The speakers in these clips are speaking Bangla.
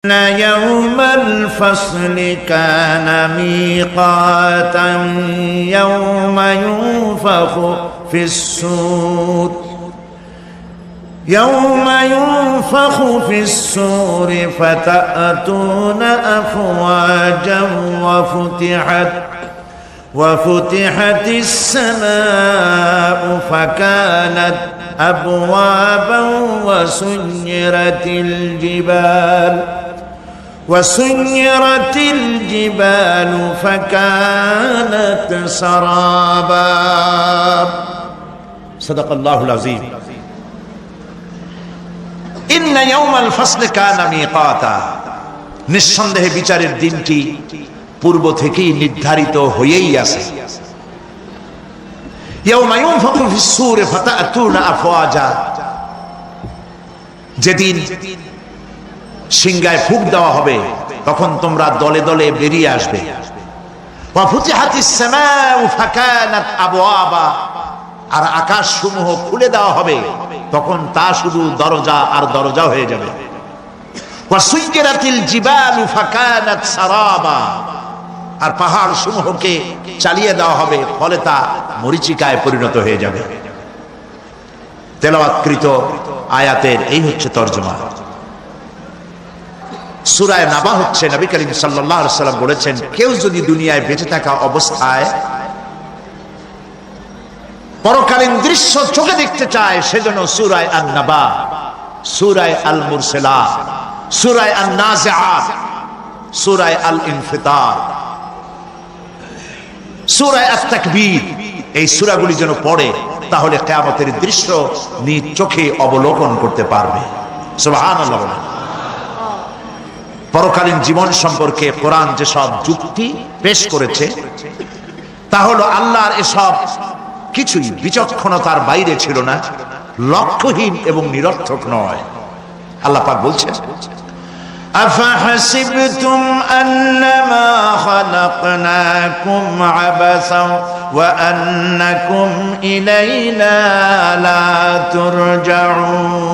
يوم الفصل كان ميقاتا يوم ينفخ في الصور فتأتون أفواجا وفتحت السماء فكانت أبوابا وسيرت الجبال فكانت سرابا صدق الله العظيم إن يوم الفصل كان ميقاتا নিঃসন্দেহে বিচারের দিনটি পূর্ব থেকেই নির্ধারিত হয়েই আছে। ইয়াউমা ইউনফাখু ফিস-সূর ফাতা'তুনা আফওয়াজা, যেদিন সিংহায় ফুঁক দেওয়া হবে তখন তোমরা দলে দলে বেরিয়ে আসবে। ওয়া ফুতিহাতিস সামাউ ফাকানাত আবওয়াবা, আর আকাশ সমূহ খুলে দেওয়া হবে তখন তা শুধু দরজা আর দরজা হয়ে যাবে। ওয়া সুইরাতিল জিবালু ফাকানাত সারাবা, আর পাহাড় সমূহকে চালিয়ে দেওয়া হবে ফলে তা মরীচিকায় পরিণত হয়ে যাবে। তেলাওয়াতকৃত আয়াতের এই হচ্ছে তরজমা। সূরা নাবা হচ্ছে নবী করিম সাল্লাল্লাহু আলাইহি ওয়াসাল্লাম বলেছেন, কেউ যদি দুনিয়ায় বেঁচে থাকা অবস্থায় পরকালীন দৃশ্য চোখে দেখতে চায় সেজন্য সূরা আন-নাবা, সূরা আল-মুরসালাত, সূরা আন-নাজিআত, সূরা আল-ইনফিতার, সূরা আত-তাকবীর, এই সূরাগুলি যেন পড়ে, তাহলে কিয়ামতের দৃশ্য নিজ চোখে অবলোকন করতে পারবে। সুবহানাল্লাহ। পরকালীন জীবন সম্পর্কে কোরআন যেসব যুক্তি পেশ করেছে তা হলো আল্লাহর এসব কিছুই বিচক্ষণতার বাইরে ছিল না, লক্ষ্যহীন এবং নিরর্থক নয়। আল্লাহ পাক বলছেন, أفحسبتم أنما خلقناكم عبثا وأنكم إلينا لا ترجعون,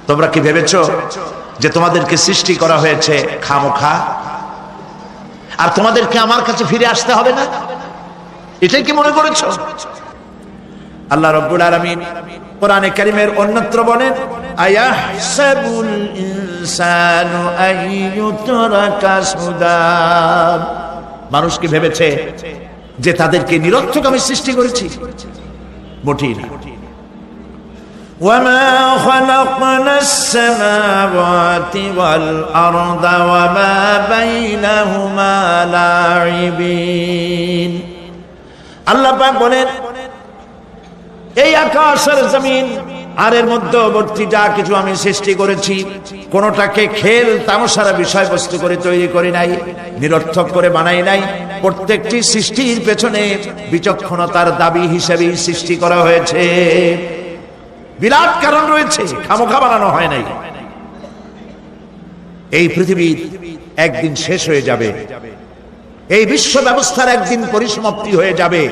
তোমরা কি ভেবেছো যে তোমাদেরকে সৃষ্টি করা হয়েছে খামোখা আর তোমাদেরকে আমার কাছে ফিরে আসতে হবে না? এটাই কি মনে করেছো? আল্লাহ রাব্বুল আলামিন কোরআনে কারীমের অন্যত্র বলেন, আয়াহসাবুল ইনসানু আইয়ুতরাকা সুদা, মানুষ কি ভেবেছে যে তাদেরকে নিরর্থক আমি সৃষ্টি করেছি? মোটেই না। ওয়ামা খালাকনাস সামাওয়াতি ওয়াল আরদা ওয়ামা বাইনাহুমা লাঈবিন। আল্লাহ পাক বলেন, এই আকাশ আর জমিন আর এর মধ্যবর্তী যা কিছু আমি সৃষ্টি করেছি কোনটাকে খেল তামাশার বিষয়বস্তু করে তৈরি করি নাই, নিরর্থক করে বানাই নাই। প্রত্যেকটি সৃষ্টির পেছনে বিচক্ষণতার দাবি হিসেবে সৃষ্টি করা হয়েছে, বিরাট কারণ রয়েছে, খামোখা বানানো হয় নাই। এই পৃথিবী একদিন শেষ হয়ে যাবে, এই বিশ্ব ব্যবস্থার একদিন পরিসমাপ্তি হয়ে যাবে,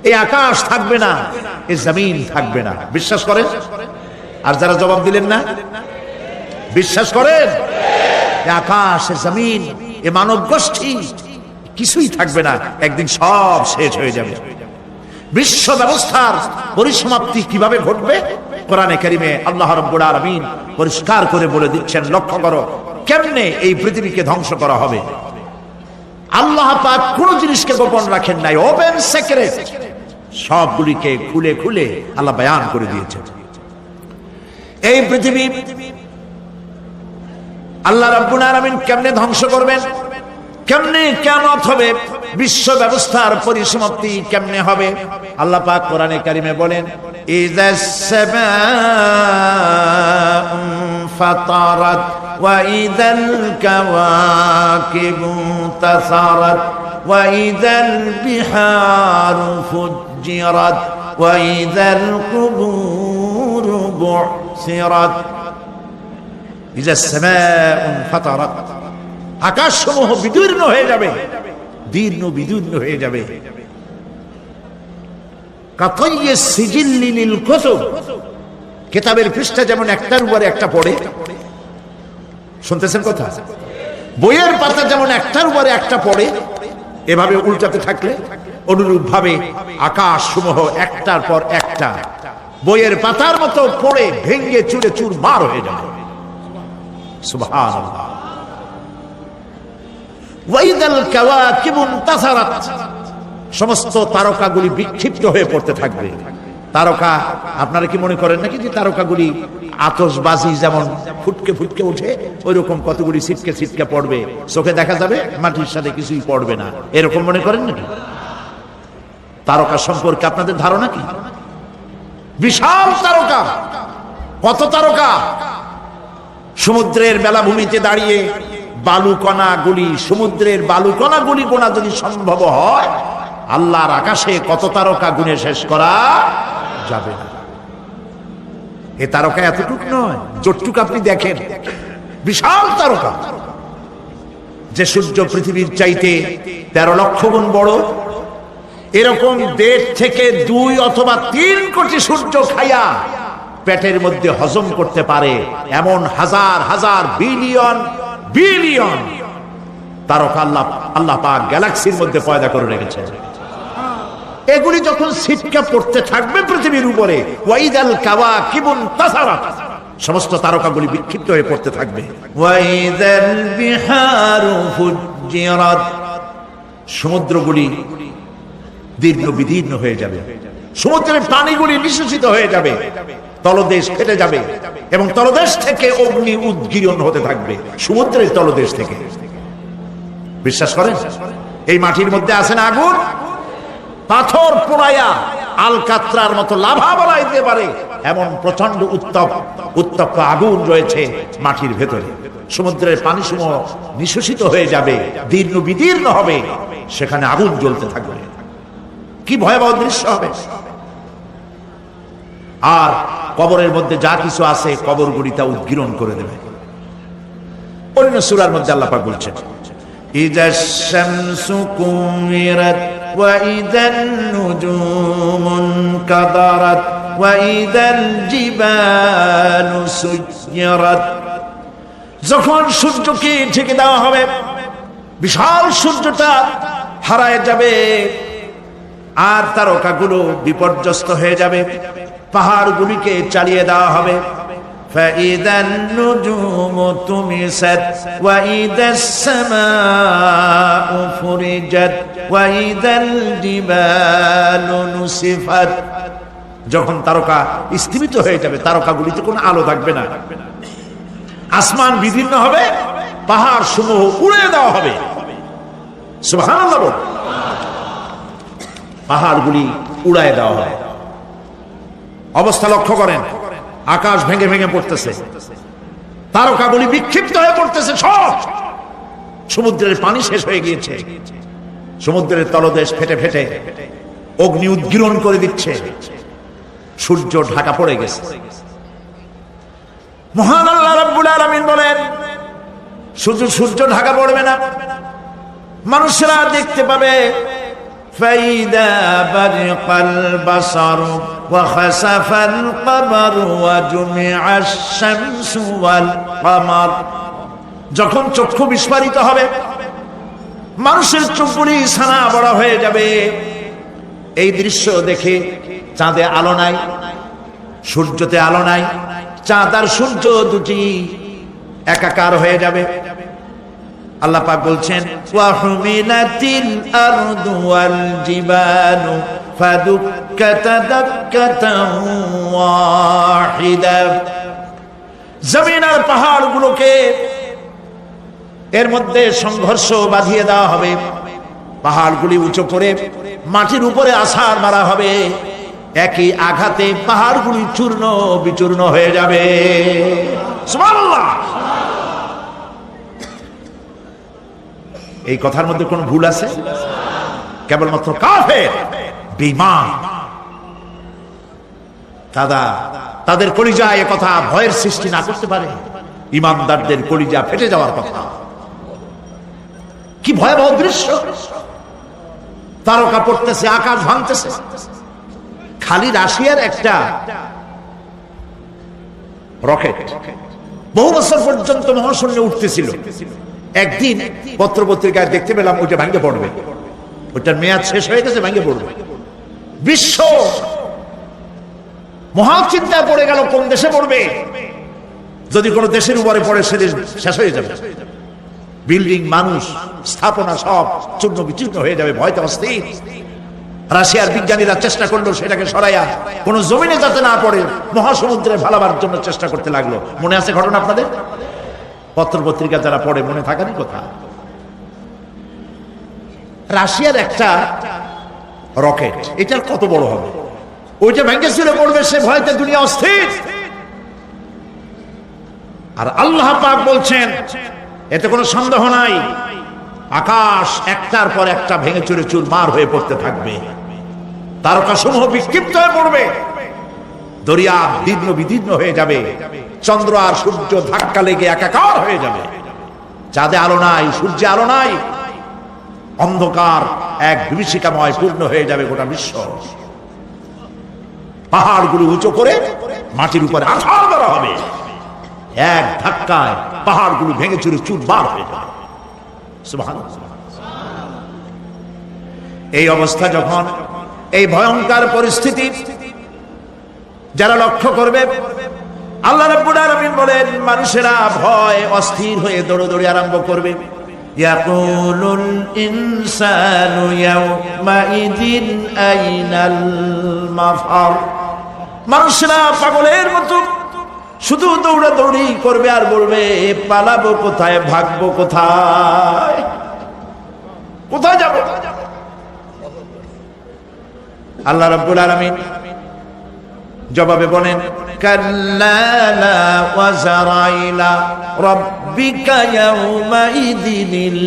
এই আকাশ থাকবে না, এই জমিন থাকবে না। বিশ্বাস করেন? আর যারা জবাব দিলেন না, বিশ্বাস করেন? আকাশ, জমিন, এ মানব গোষ্ঠী কিছুই থাকবে না, একদিন সব শেষ হয়ে যাবে। বিশ্ব ব্যবস্থার পরিসমাপ্তি কিভাবে ঘটবে? কোরআনে কারীমে আল্লাহ রাব্বুল আলামিন পরিষ্কার করে বলে দিচ্ছেন, লক্ষ্য করো কেমনে এই পৃথিবীকে ধ্বংস করা হবে। আল্লাহ পাক কোন জিনিসকে গোপন রাখেন নাই, ওপেন সিক্রেট, সবগুলিকে খুলে খুলে আল্লাহ বয়ান করে দিয়েছেন। এই পৃথিবী আল্লাহ রাব্বুল আলামিন কেমনে ধ্বংস করবেন, কেমনে কিয়ামত হবে, বিশ্ব ব্যবস্থার পরিসমাপ্তি কেমনে হবে? আল্লাহ পাক কোরআনে কারীমে বলেন, ইযাস সামাউ ফাতারাত ওয়া ইযাল কাওয়াকিবু তাসারাত ওয়া ইযাল বিহারু ফুজ্জিরাত ওয়া ইযাল কুবুরু বু'সিরাত। ইযাস সামাউ ফাতারাত, আকাশ সমূহ বিদীর্ণ হয়ে যাবে, দীর্ণ বিদীর্ণ হয়ে যাবে। কিতাবের পৃষ্ঠা যেমন একটার উপরে একটা পড়ে, শুনতেছেন কথা? বইয়ের পাতা যেমন একটার উপরে একটা পড়ে, এভাবে উল্টাতে থাকলে অনুরূপ ভাবে আকাশ সমূহ একটার পর একটা বইয়ের পাতার মতো পড়ে ভেঙ্গে চুরে চুরমার হয়ে যাবে। সুবহানাল্লাহ। ওয়াইদাল কাওয়াকিবু ইনতাসারাত, সমস্ত তারকাগুলি বিক্ষিপ্ত হয়ে পড়তে থাকবে। তারকা, আপনারা কি মনে করেন নাকি যে তারকাগুলি আতশবাজি যেমন ফুটকে ফুটকে উঠে ওই রকম কতগুলি ছিটকে ছিটকে পড়বে, চোখে দেখা যাবে, মাটির সাথে কিছুই পড়বে না, এরকম মনে করেন নাকি? তারকা সম্পর্কে আপনাদের ধারণা কি? বিশাল তারকা। কত তারকা! সমুদ্রের বেলাভূমিতে দাঁড়িয়ে বালুকণাগুলি, সমুদ্রের বালুকণাগুলি গোনা যদি সম্ভব হয়, আল্লাহর আকাশে কত তারকা গুণে শেষ করা যাবে না। এ তারকা এতটুক নয়, যতটুক আপনি দেখেন বিশাল তারকা। যে সূর্য পৃথিবীর চাইতে 13 লক্ষ গুণ বড়, এরকম 1.5 থেকে 2 অথবা 3 কোটি সূর্য খাইয়া পেটের মধ্যে হজম করতে পারে এমন হাজার হাজার বিলিয়ন বিলিয়ন তারকা আল্লাহ পাক গ্যালাক্সির মধ্যে পয়দা করে রেখেছেন। এগুলি যখন ছিটকে পড়তে থাকবে পৃথিবীর উপরে, ওয়াইদাল কাওয়াকিবু ইনতাসারাত, সমস্ত তারকাগুলি বিক্ষিপ্ত হয়ে পড়তে থাকবে। ওয়াইদাল বিহারু ফুজ্জিরাত, সমুদ্রগুলি দীর্ঘ বিদীর্ণ হয়ে যাবে, সমুদ্রের পানিগুলি নিঃশেষিত হয়ে যাবে, তলদেশ ফেটে যাবে এবং তলদেশ থেকে অগ্নি উদ্গীরণ হতে থাকবে, সমুদ্রের তলদেশ থেকে। বিশ্বাস করেন? এই মাটির মধ্যে আছে না আগুন, পাথর পোড়াইয়া আলকাত্রার মতো লাভা বানাইতে পারে এমন প্রচন্ড উত্তপ্ত আগুন রয়েছে মাটির ভেতরে। সমুদ্রের পানি সমূহ নিঃশেষিত হয়ে যাবে, দীর্ণ বিদীর্ণ হবে, সেখানে আগুন জ্বলতে থাকবে। কি ভয়াবহ দৃশ্য হবে! আর কবরের মধ্যে যা কিছু আছে কবরগুলি তা উদ্গীরণ করে দেবে। অন্য সূরার মধ্যে আল্লাহ পাক বলছেন, ইযাশ শামসু কুমিরাত ওয়া ইযান নুজুমুন কাদারাত ওয়া ইযাল জিবালু সুয়্যিরাত, যখন সূর্যকে ঢেকে দেওয়া হবে, বিশাল সূর্যটা হারায় যাবে, আর তারকাগুলো বিপর্যস্ত হয়ে যাবে, পাহাড়গুলিকে চালিয়ে দেওয়া হবে। ফাইদান নুজুমু তুমিসাত ওয়া ইদাস সামাউ ফুরিজাত ওয়া ইদাল জিবালু নুসিফাত, যখন তারকা স্থিমিত হয়ে যাবে, তারকাগুলিতে কোনো আলো থাকবে না, আসমান বিদীর্ণ হবে, পাহাড় সমূহ উড়িয়ে দেওয়া হবে। সুবহানাল্লাহ। পাহাড়গুলি উড়ায় দেওয়া হবে। অবস্থা লক্ষ্য করেন, আকাশ ভেঙে ভেঙে পড়তেছে, তারকাগুলি বিক্ষিপ্ত হয়ে পড়তেছে, সব সমুদ্রের পানি শেষ হয়ে গিয়েছে, সমুদ্রের তলদেশ ফেটে ফেটে অগ্নি উদ্গীরণ করে দিচ্ছে, সূর্য ঢাকা পড়ে গেছে। মহান আল্লাহ রাব্বুল আলামিন বলেন, শুধু সূর্য ঢাকা পড়বে না, মানুষেরা দেখতে পাবে فإذا برق البصر وخسف القمر وجمع الشمس والقمر, যখন চক্ষু বিস্ফারিত হবে, মানুষের চোখগুলি ছানা বড় হয়ে যাবে। এই দৃশ্য দেখে চাঁদে আলো নাই, সূর্যতে আলো নাই, চাঁদ আর সূর্য দুটি একাকার হয়ে যাবে। আল্লাহ পাক বলছেন, ওয়া হুমিলাতিল আরদু ওয়াল জিবালু ফাদুক্কাতা দাক্কাতান ওয়াহিদা, জমিন আর পাহাড়গুলোকে এর মধ্যে সংঘর্ষ বাঁধিয়ে দেওয়া হবে, পাহাড়গুলি উঁচু করে মাটির উপরে আছাড় মারা হবে, একই আঘাতে পাহাড়গুলি চূর্ণ বিচূর্ণ হয়ে যাবে। সুবহানাল্লাহ। এই কথার মধ্যে কোন ভুল আছে? কেবলমাত্র কাফের বেঈমান তাদের কলিজায় এ কথা ভয়ের সৃষ্টি না করতে পারে। ঈমানদারদের কলিজা ফেটে যাওয়ার কথা। কি ভয়াবহ দৃশ্য! তারকা পড়তেছে, আকাশ ভাঙতেছে। খালি রাশিয়ার একটা রকেট বহু বছর পর্যন্ত মহাশূন্য উঠতেছিল। একদিন পত্রপত্রিকায় দেখতে পেলাম ওইটা ভেঙে পড়বে, ওইটার মেয়াদ শেষ হয়ে গেছে, ভেঙে পড়বে। বিশ্ব মহাচিন্তায় পড়ে গেল কোন দেশে পড়বে। যদি কোন দেশের উপরে পড়ে সে দেশ শেষ হয়ে যাবে, বিল্ডিং, মানুষ, স্থাপনা সব চূর্ণ বিচূর্ণ হয়ে যাবে, ভয়তে অস্থির। রাশিয়ার বিজ্ঞানীরা চেষ্টা করলো সেটাকে সরাইয়া কোন জমিনে যাতে না পড়ে মহাসমুদ্রে ফালাবার জন্য চেষ্টা করতে লাগলো। মনে আছে ঘটনা আপনাদের? পত্রপত্রিকা যারা পড়ে মনে থাকারই কথা। রাশিয়ার একটা রকেট, এটার কত বড় হবে, ওইটা ভেঙে চুরে পড়বে, সে ভয়তে দুনিয়া অস্থির। আর আল্লাহ পাক বলছেন এতে কোনো সন্দেহ নাই, আকাশ একটার পর একটা ভেঙে চুরে চুরমার হয়ে পড়তে থাকবে, তারকাসমূহ বিক্ষিপ্ত হয়ে পড়বে, দরিয়া দীর্ণ বিদীর্ণ হয়ে যাবে, চন্দ্র আর সূর্য ধাক্কা লেগে একাকার হয়ে যাবে, চাঁদে আলো নাই, সূর্যে আলো নাই, অন্ধকার এক বিভীষিকাময় পূর্ণ হয়ে যাবে গোটা বিশ্ব। পাহাড়গুলো উঁচু করে মাটির উপরে আছাড় করা হবে, এক ধাক্কায় পাহাড়গুলো ভেঙে চুরে চুরমার হয়ে যাবে। সুবহানাল্লাহ। এই অবস্থা যখন, এই ভয়ঙ্কর পরিস্থিতি যারা লক্ষ্য করবে, আল্লাহ রাব্বুল আলামিন বলেন মানুষেরা ভয় অস্থির হয়ে দৌড়াদৌড়ি আরম্ভ করবে। ইয়াকুলুল ইনসানু ইয়াওমাইদিন আইনাল মাফার। মানুষেরা পাগলের মতো শুধু দৌড়াদৌড়ি করবে আর বলবে পালাবো কোথায়, ভাগবো কোথায়, কোথায় যাব? আল্লাহ রাব্বুল আলামিন জবাবে বলেন কাল্লা লা ওয়াজরা ইলা রাব্বিকা ইয়াওমাইদিনিল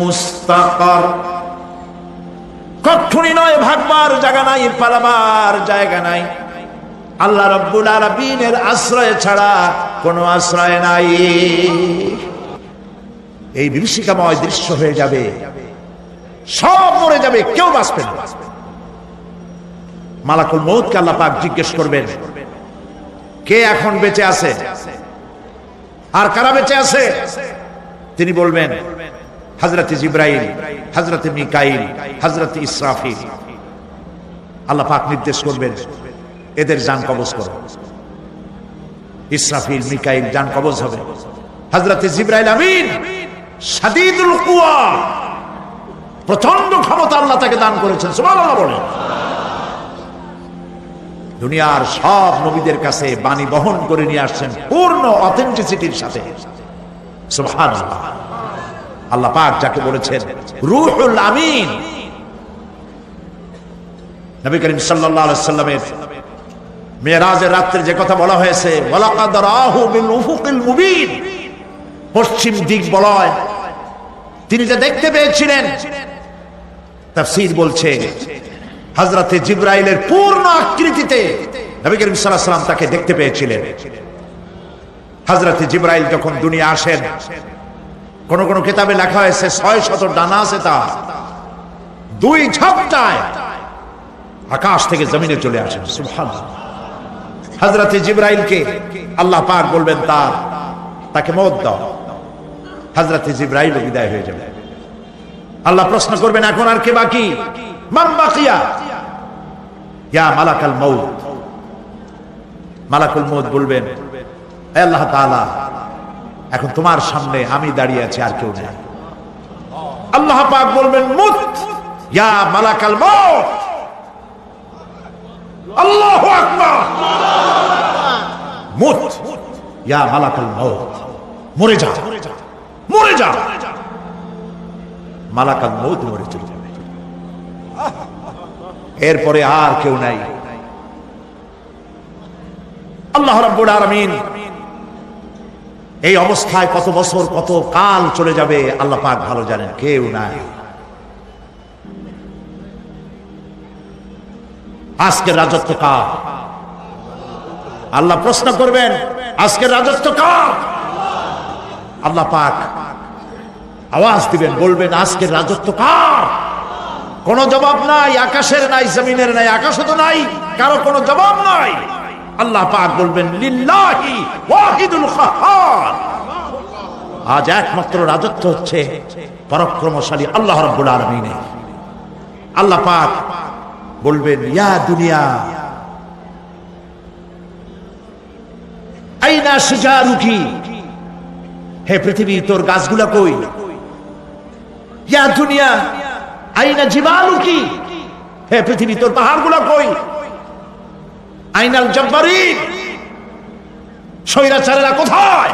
মুস্তাকার। কখনই নয়, ভাগবার জায়গা নাই, পালাবার জায়গা নাই। আল্লাহ রাব্বুল আলামিনের আশ্রয় ছাড়া কোনো আশ্রয় নাই। এই বিভীষিকাময় দৃশ্য হয়ে যাবে, সব মরে যাবে, কেউ বাঁচবে না। মালাকুল মউতকে আল্লাহ পাক জিজ্ঞেস করবেন কে এখন বেঁচে আছে আর কারা বেঁচে আছে? তিনি বলবেন হযরতে জিবরাইল, হযরতে মিকাইল, হযরতে ইসরাফিল। আল্লাহ পাক নির্দেশ করবেন এদের জান কবজ করো। ইসরাফিল, মিকাইল জান কবজ হবে। হযরতে জিবরাইল আমিন শাদীদুল কুওয়া, প্রচন্ড ক্ষমতা আল্লাহ তাকে দান করেছেন। সুবহানাল্লাহ বলেন। দুনিয়ার সব নবীদের কাছে বাণী বহন করে নিয়ে আসছেন পূর্ণ অথেন্টিসিটির সাথে। সুবহানাল্লাহ। আল্লাহ পাক যাকে বলেছেন রূহুল আমিন। নবী করিম সাল্লাল্লাহু আলাইহি সাল্লামের মেরাজের রাত্রে যে কথা বলা হয়েছে ওয়ালাকাদ রাহু বিল উফুকিল মুবিন, পশ্চিম দিক বলয় তিনি যা দেখতে পেয়েছিলেন, তাফসীর বলছে হযরতে জিবরাইলের পূর্ণ আকৃতিতে নবী করিম সাল্লাল্লাহু আলাইহি সাল্লাম তাকে দেখতে পেয়েছিলেন। হযরতে জিবরাইল যখন দুনিয়া আসেন, কোন কোন কিতাবে লেখা হয়েছে 600 ডানা আছে তার, দুই ঝাপটায় আকাশ থেকে জমিনে চলে আসেন। সুবহানাল্লাহ। হযরতে জিবরাইলকে আল্লাহ পাক বলবেন তাকে মওত দাও, হযরতে জিবরাইল বিদায় হয়ে যাবে। আল্লাহ প্রশ্ন করবেন এখন আর কে বাকি? মান বাকিয়া ইয়া মালাকাল মউত। মালাকুল মউত বলবেন হে আল্লাহ তাআলা, এখন তোমার সামনে আমি দাঁড়িয়ে আছি, আর কেউ নেই। আল্লাহ পাক বলবেন মুত ইয়া মালাকাল মউত। আল্লাহু আকবার। মুত ইয়া মালাকাল মউত, মরে যা, মরে যা। মালাকাল মউত মরে চলে যাবে, এরপরে আর কেউ নাই। আল্লাহ রাব্বুল আলামিন এই অবস্থায় কত বছর কত কাল চলে যাবে আল্লাহ পাক ভালো জানেন, কেউ নাই। আজকের রাজত্ব কার? আল্লাহ প্রশ্ন করবেন আজকের রাজত্ব কার? আল্লাহ পাক আওয়াজ দিবেন, বলবেন আজকের রাজত্ব কার? কোন জবাব নাই, আকাশের নাই, জমিনের নাই, আকাশও তো নাই, কারো কোনো জবাব নাই। আল্লাহ পাক বলবেন লিল্লাহি ওয়াহিদুল কাহ্হার। আজ একমাত্র রাজত্ব হচ্ছে পরাক্রমশালী আল্লাহ রাব্বুল আলামিনের। আল্লাহ পাক বলবেন ইয়া দুনিয়া আইনা শিজারুকি, হে পৃথিবী তোর গাছগুলা কই? ইয়া দুনিয়া আইনা জিবালুকি, হে পৃথিবী তোর পাহাড়গুলা কই? আইনাল জব্বারিন, স্বৈরাচারেরা কোথায়?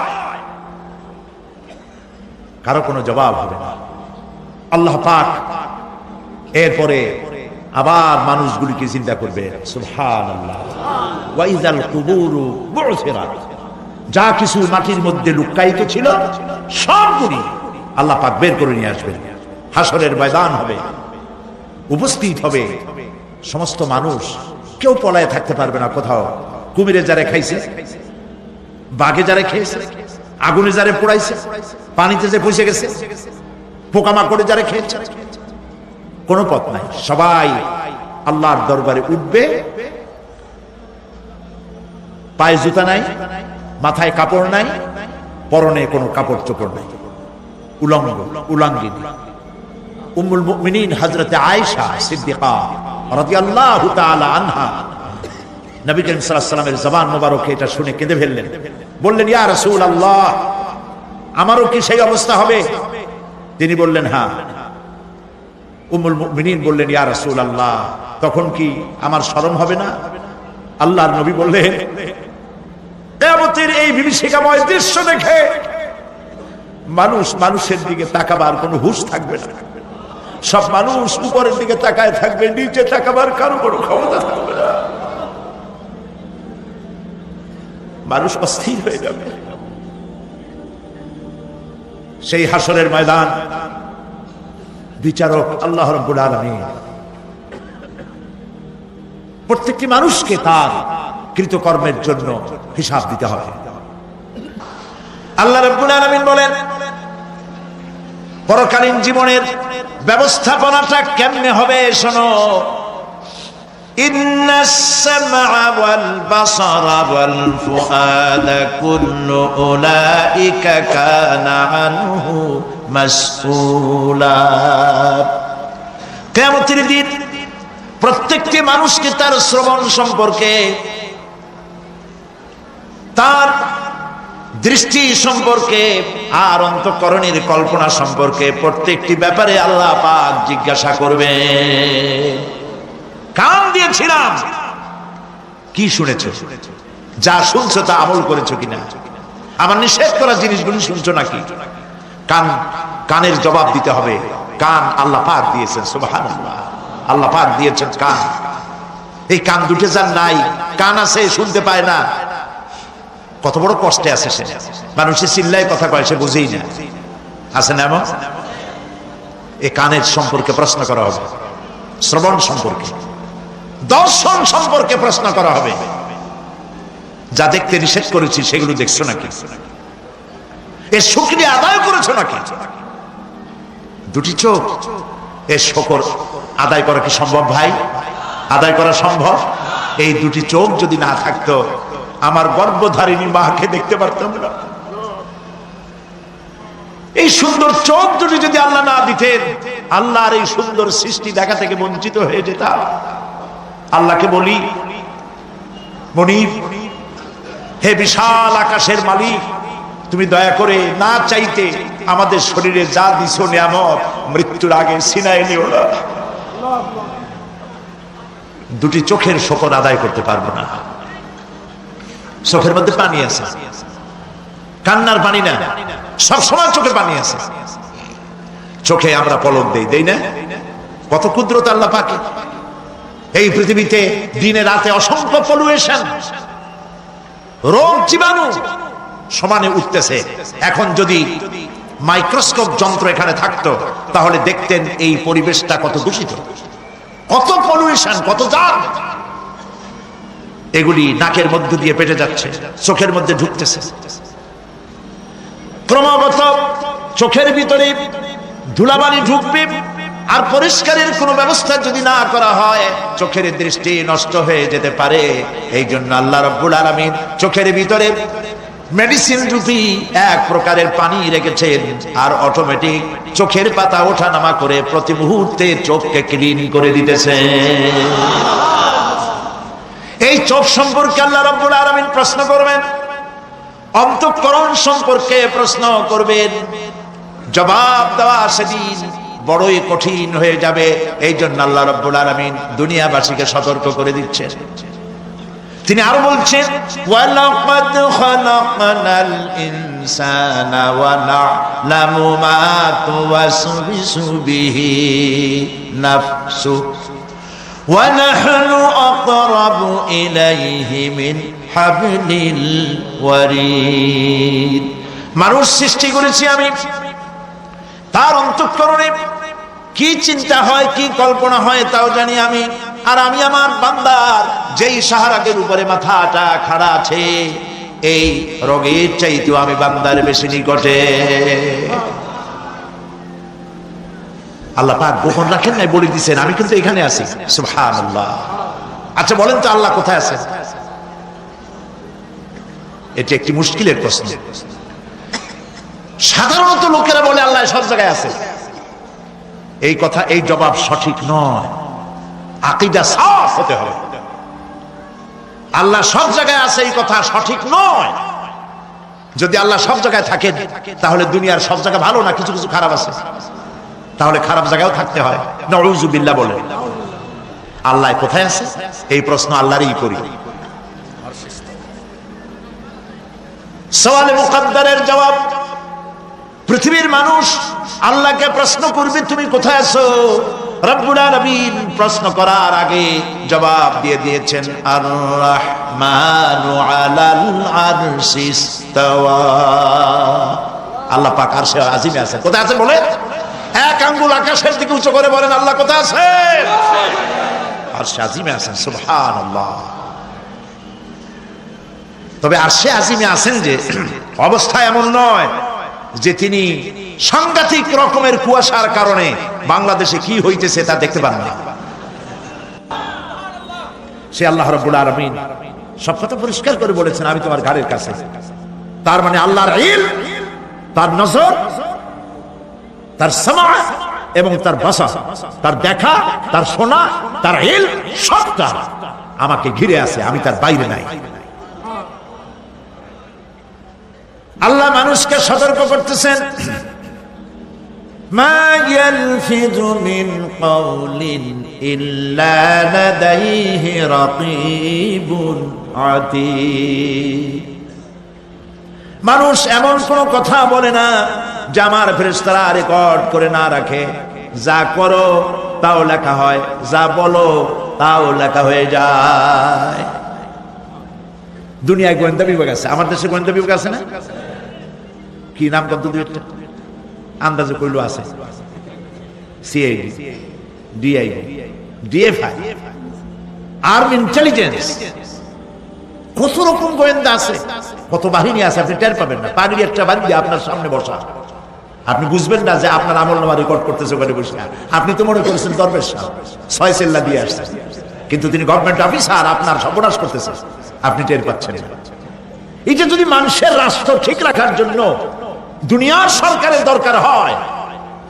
কারো কোনো জবাব হবে না। আল্লাহ পাক এরপরে আবার মানুষগুলিকে চিন্তা করবে, সুবহানাল্লাহ, ওয়া ইযাল কুবুরু বু'সিরাত, যা কিছু মাটির মধ্যে লুকায়িত ছিল সবগুলি আল্লাহ পাক বের করে নিয়ে আসবেন। হাসরের ময়দান হবে, উপস্থিত হবে সমস্ত মানুষ, কেউ পলায়ে থাকতে পারবে না কোথাও। কুমিরে যারা খাইছে, বাঘে যারা খেয়েছে, আগুনে যারা পোড়াইছে, পানিতে যে পৌঁছে গেছে, পোকামাকড়ে যারা খেয়েছে, কোনো পথ নাই। সবাই আল্লাহর দরবারে উঠবে, পায়ে জুতা নাই, মাথায় কাপড় নাই, পরনে কোনো কাপড় চোপড় নাই, উলঙ্গিনী। উম্মুল মুমিনিন হযরত আয়েশা সিদ্দিকা রাদিয়াল্লাহু তাআলা আনহা নবী করিম সাল্লাল্লাহু আলাইহি ওয়াসাল্লামের জবান মোবারকে এটা শুনে কেঁদে ফেললেন। বললেন, ইয়া রাসূলুল্লাহ, আমারও কি সেই অবস্থা হবে? তিনি বললেন, হ্যাঁ। উম্মুল মুমিনিন বললেন, ইয়া রাসূলুল্লাহ, তখন কি আমার শরম হবে না? আল্লাহর নবী বললেন, কিয়ামতের এই বিভীষিকাময় দৃশ্য দেখে মানুষ মানুষের দিকে তাকাবার কোনো হুঁশ থাকবে না। সব মানুষ উপরের দিকে তাকায় থাকবে, নিচে তাকাবার কারো কোনো ক্ষমতা থাকবে না। মানুষ অস্থির হয়ে যাবে। সেই হাসরের ময়দান বিচারক আল্লাহ রাব্বুল আলামিন প্রত্যেকটি মানুষকে তার কৃতকর্মের জন্য হিসাব দিতে হবে। আল্লাহ রাব্বুল আলামিন বলেন, পরকালীন জীবনের ব্যবস্থাপনাটা কেমনে হবে শোনো। ইন্নাস সামআ ওয়াল বাসারা ওয়াল ফুআদা কুল্লু উলাইকা কানা আনহু মাসউলা। কিয়ামতের দিন প্রত্যেকটি মানুষকে তার শ্রবণ সম্পর্কে, তার দৃষ্টি সম্পর্কে আর অন্তঃকরণের কল্পনা সম্পর্কে প্রত্যেকটি ব্যাপারে আল্লাহ পাক জিজ্ঞাসা করবে। কান দিয়েছিলাম, কি শুনেছো? যা শুনছো তা আমল করেছো কিনা? আমার নিষেধ করা জিনিসগুলো শুনছো নাকি? কানের জবাব দিতে হবে। কান আল্লাহ পাক দিয়েছেন, সুবহানাল্লাহ, আল্লাহ পাক দিয়েছেন কান। এই কান দুটো যার নাই, কান আছে শুনতে পায় না, কত বড় কষ্টে আছে সে। মানুষে চিল্লায় কথা কয়, সে বুঝেই না, আছে না এমন? এই কানের সম্পর্কে প্রশ্ন করা হবে, শ্রবণ সম্পর্কে, দর্শন সম্পর্কে প্রশ্ন করা হবে। যা দেখতে নিষেধ করেছি সেগুলো দেখছো নাকি? এর শুকরিয়া আদায় করেছো নাকি? দুটি চোখ, এর শুকর আদায় করা কি সম্ভব ভাই? আদায় করা সম্ভব? এই দুটি চোখ যদি না থাকতো আমার গর্ভধারিণী মাকে দেখতে পারতাম না। এই সুন্দর চোখ দুটি যদি আল্লাহ না দিতেন, আল্লাহর এই সুন্দর সৃষ্টি দেখা থেকে বঞ্চিত হয়ে যেতাম। আল্লাহকে বলি, মনিব, হে বিশাল আকাশের মালিক, তুমি দয়া করে না চাইতে আমাদের শরীরে যা দিছো নিয়ামত, মৃত্যুর আগে সিনায় নিও না। দুটি চোখের শুকর আদায় করতে পারবো না। চোখের মধ্যে পানি আছে, কান্নার পানি না, সবসময় চোখে পানি আছে। চোখে আমরা পলক দেই না? কত কুদরত আল্লাহ পাকের। এই পৃথিবীতে দিনে রাতে অসংখ্য পলুয়েশন, রোগ জীবাণু সমানে উঠতেছে। এখন যদি মাইক্রোস্কোপ যন্ত্র এখানে থাকতো তাহলে দেখতেন এই পরিবেশটা কত দূষিত, কত পলুয়েশন, কত জাম। এগুলি নাকের মধ্যে দিয়ে পেটে যাচ্ছে, চোখের মধ্যে ঢুকতেছে। ক্রমাগত চোখের ভিতরে ধুলাবালি ঢুকবে, আর পরিষ্কারের কোনো ব্যবস্থা যদি না করা হয় চোখের দৃষ্টি নষ্ট হয়ে যেতে পারে। এই জন্য আল্লাহ রাব্বুল আলামিন চোখের ভিতরে মেডিসিন রূপী এক প্রকারের পানি রেখেছেন, আর অটোমেটিক চোখের পাতা ওঠানামা করে প্রতি মুহূর্তে চোখকে ক্লিন করে দিতেছে। এই চোখ সম্পর্কে আল্লাহ রাব্বুল আলামিন প্রশ্ন করবেন, অন্তঃকরণ সম্পর্কে প্রশ্ন করবেন। জবাব দেওয়া সেদিন বড়ই কঠিন হয়ে যাবে। এই জন্য আল্লাহ রাব্বুল আলামিন দুনিয়াবাসীকে সতর্ক করে দিচ্ছেন। তিনি আরো বলছেন, ওয়ালাকাদ খালাকনাল ইনসানা ওয়া না'লামু মা তুওয়াসবিসু বিহি নাফসু ওয়া নাহনু আকরাবু ইলাইহি মিন হাবলিল ওয়ারিদ। মানুষ সৃষ্টি করেছি আমি, তার অন্তঃকরণে কি চিন্তা হয়, কি কল্পনা হয় তাও জানি আমি। আর আমি আমার বান্দার যেই সাহারাকের উপরে মাথাটা খাড়া আছে, এই রোগের চাইতেও আমি বান্দার বেশি নিকটে। আল্লাহ পাক গোপন রাখেন নাই, বলে দিচ্ছেন আমি কিন্তু এখানে আছি। সুবহানাল্লাহ। আচ্ছা বলেন তো আল্লাহ কোথায় আছেন? এটি একটি মুশকিলের প্রশ্ন। সাধারণত লোকেরা বলে আল্লাহ সব জায়গায় আছে। এই কথা, এই জবাব সঠিক নয়। আকীদা সাফ হতে হবে। আল্লাহ সব জায়গায় আছে এই কথা সঠিক নয়। যদি আল্লাহ সব জায়গায় থাকেন তাহলে দুনিয়ার সব জায়গা ভালো না, কিছু কিছু খারাপ আছে, তাহলে খারাপ জায়গায়ও থাকতে হয়। নাউযুবিল্লাহ বলে। আল্লাহ কোথায় আছে এই প্রশ্ন আল্লাহরই করি। সওয়ালে মুকদ্দারের জবাব, পৃথিবীর মানুষ আল্লাহকে প্রশ্ন করবে তুমি কোথায় আছো। রব্বুল আলামিন প্রশ্ন করার আগে জবাব দিয়ে দিয়েছেন, আর রাহমানু আলাল আরশি ইসতাওয়া। আল্লাহ পাক আরশে আজিমে আছে। কোথায় আছে বলে? এক আঙ্গুল আকাশের দিকে উঁচু করে বলেন আল্লাহ কোথায় আছেন? আরশে আজিমে আছেন। সুবহানাল্লাহ। তবে আরশে আজিমে আছেন যে অবস্থা এমন নয় যে তিনি সাংঘাতিক রকমের কুয়াশার কারণে বাংলাদেশে কি হইতেছে তা দেখতে পান না। সে আল্লাহ রাব্বুল আলামিন সব কথা পরিষ্কার করে বলেছেন আমি তোমার ঘরের কাছে। তার মানে আল্লাহর ইলম, তার নজর, তার সামা এবং তার বাসার, তার দেখা, তার শোনা, তার ইলম সবটা আমাকে ঘিরে আছে, আমি তার বাইরে নাই। আল্লাহ মানুষকে সতর্ক করতেছেন, মা ইয়ালফিযু মিন কাওলিন ইল্লা লাদাইহি রাকীবুন আতীদ। মানুষ এমন কোন কথা বলে না যা আমার ফেরেশতারা রেকর্ড করে না রাখে। যা করো তাও লেখা হয়, যা বলো তাও লেখা হয়ে যায়। দুনিয়ায় গোয়েন্দা বিভাগ আছে, আমার দেশে গোয়েন্দা বিভাগ আছে না? কি নাম কত দুইটা আন্দাজে কইলো আছে, CID, DID, DFI, army intelligence, কত রকম গোয়েন্দা আছে, কত বাহিনী আছে আপনি টের পাবেন না। পাগড়ি একটা বাড়ি আপনার সামনে বসা, আপনি বুঝবেন না যে আপনার আমলনামা রেকর্ড করতেছে ওখানে বসে। আপনি তো মনে করেছেন দরবেশ সাহেব 6 সেল্লা দিয়ে আসছে, কিন্তু তিনি গভর্নমেন্ট অফিসার, আপনার সর্বনাশ করতেছে, আপনি টের পাচ্ছেন না। এটা যদি মানুষের রাষ্ট্র ঠিক রাখার জন্য দুনিয়ার সরকারের দরকার হয়,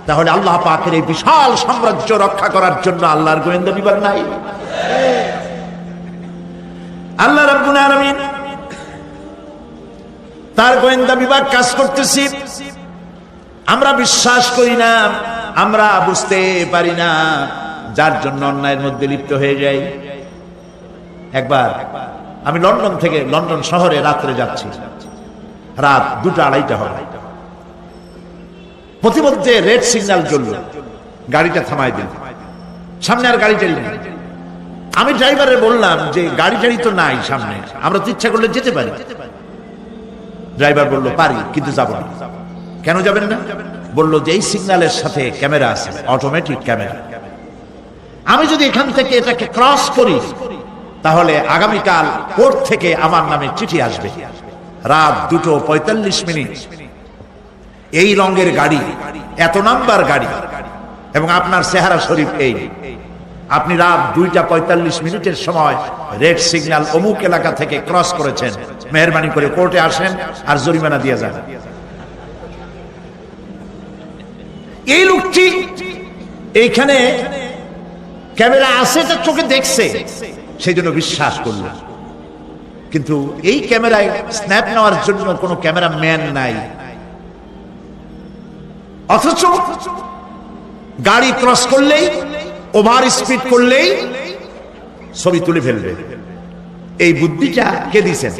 তাহলে আল্লাহ পাকের এই বিশাল সাম্রাজ্য রক্ষা করার জন্য আল্লাহর গোয়েন্দা বিভাগ নাই? আল্লাহ রাব্বুল আলামিন তার গোয়েন্দা বিভাগ কাজ করতেছি। আমরা বিশ্বাস করি না, আমরা বুঝতে পারি না, যার জন্য অন্যায়ের মধ্যে লিপ্ত হয়ে যাই। একবার আমি লন্ডন থেকে, লন্ডন শহরে রাত্রে যাচ্ছি, রাত 2টা-2:30 হয়। প্রতিমধ্যে রেড সিগন্যাল জ্বলল, গাড়িটা থামাই দিল, সামনে আর গাড়ি টাড়ি নেই। আমি ড্রাইভারে বললাম যে গাড়ি টাড়ি তো নাই সামনে, আমরা তো ইচ্ছা করলে যেতে পারি। ড্রাইভার বলল পারি, কিন্তু যাব না। কেন যাবেন না? বলল যে এই সিগন্যালের সাথে ক্যামেরা আছে, অটোমেটিক ক্যামেরা। আমি যদি এখান থেকে এটাকে ক্রস করি তাহলে আগামীকাল কোর্ট থেকে আমার নামে চিঠি আসবে। রাত 2:45। এই রঙের গাড়ি, এত নাম্বার গাড়ি, এবং আপনার চেহারা শরীফ এই, আপনি রাত 2:45 সময় রেড সিগন্যাল অমুক এলাকা থেকে ক্রস করেছেন, মেহরবানি করে কোর্টে আসেন আর জরিমানা দিয়ে যান। এই লোকটি এইখানে ক্যামেরা আছে, তার চোখে দেখছে, সেই জন্য বিশ্বাস করল। কিন্তু এই ক্যামেরায় স্ন্যাপ নেওয়ার জন্য কোনো ক্যামেরাম্যান নাই, অথচ গাড়ি ক্রস করলেই, ওভার স্পিড করলেই ছবি তুলে ফেলবে। এই বুদ্ধিটা কে দিয়েছেন?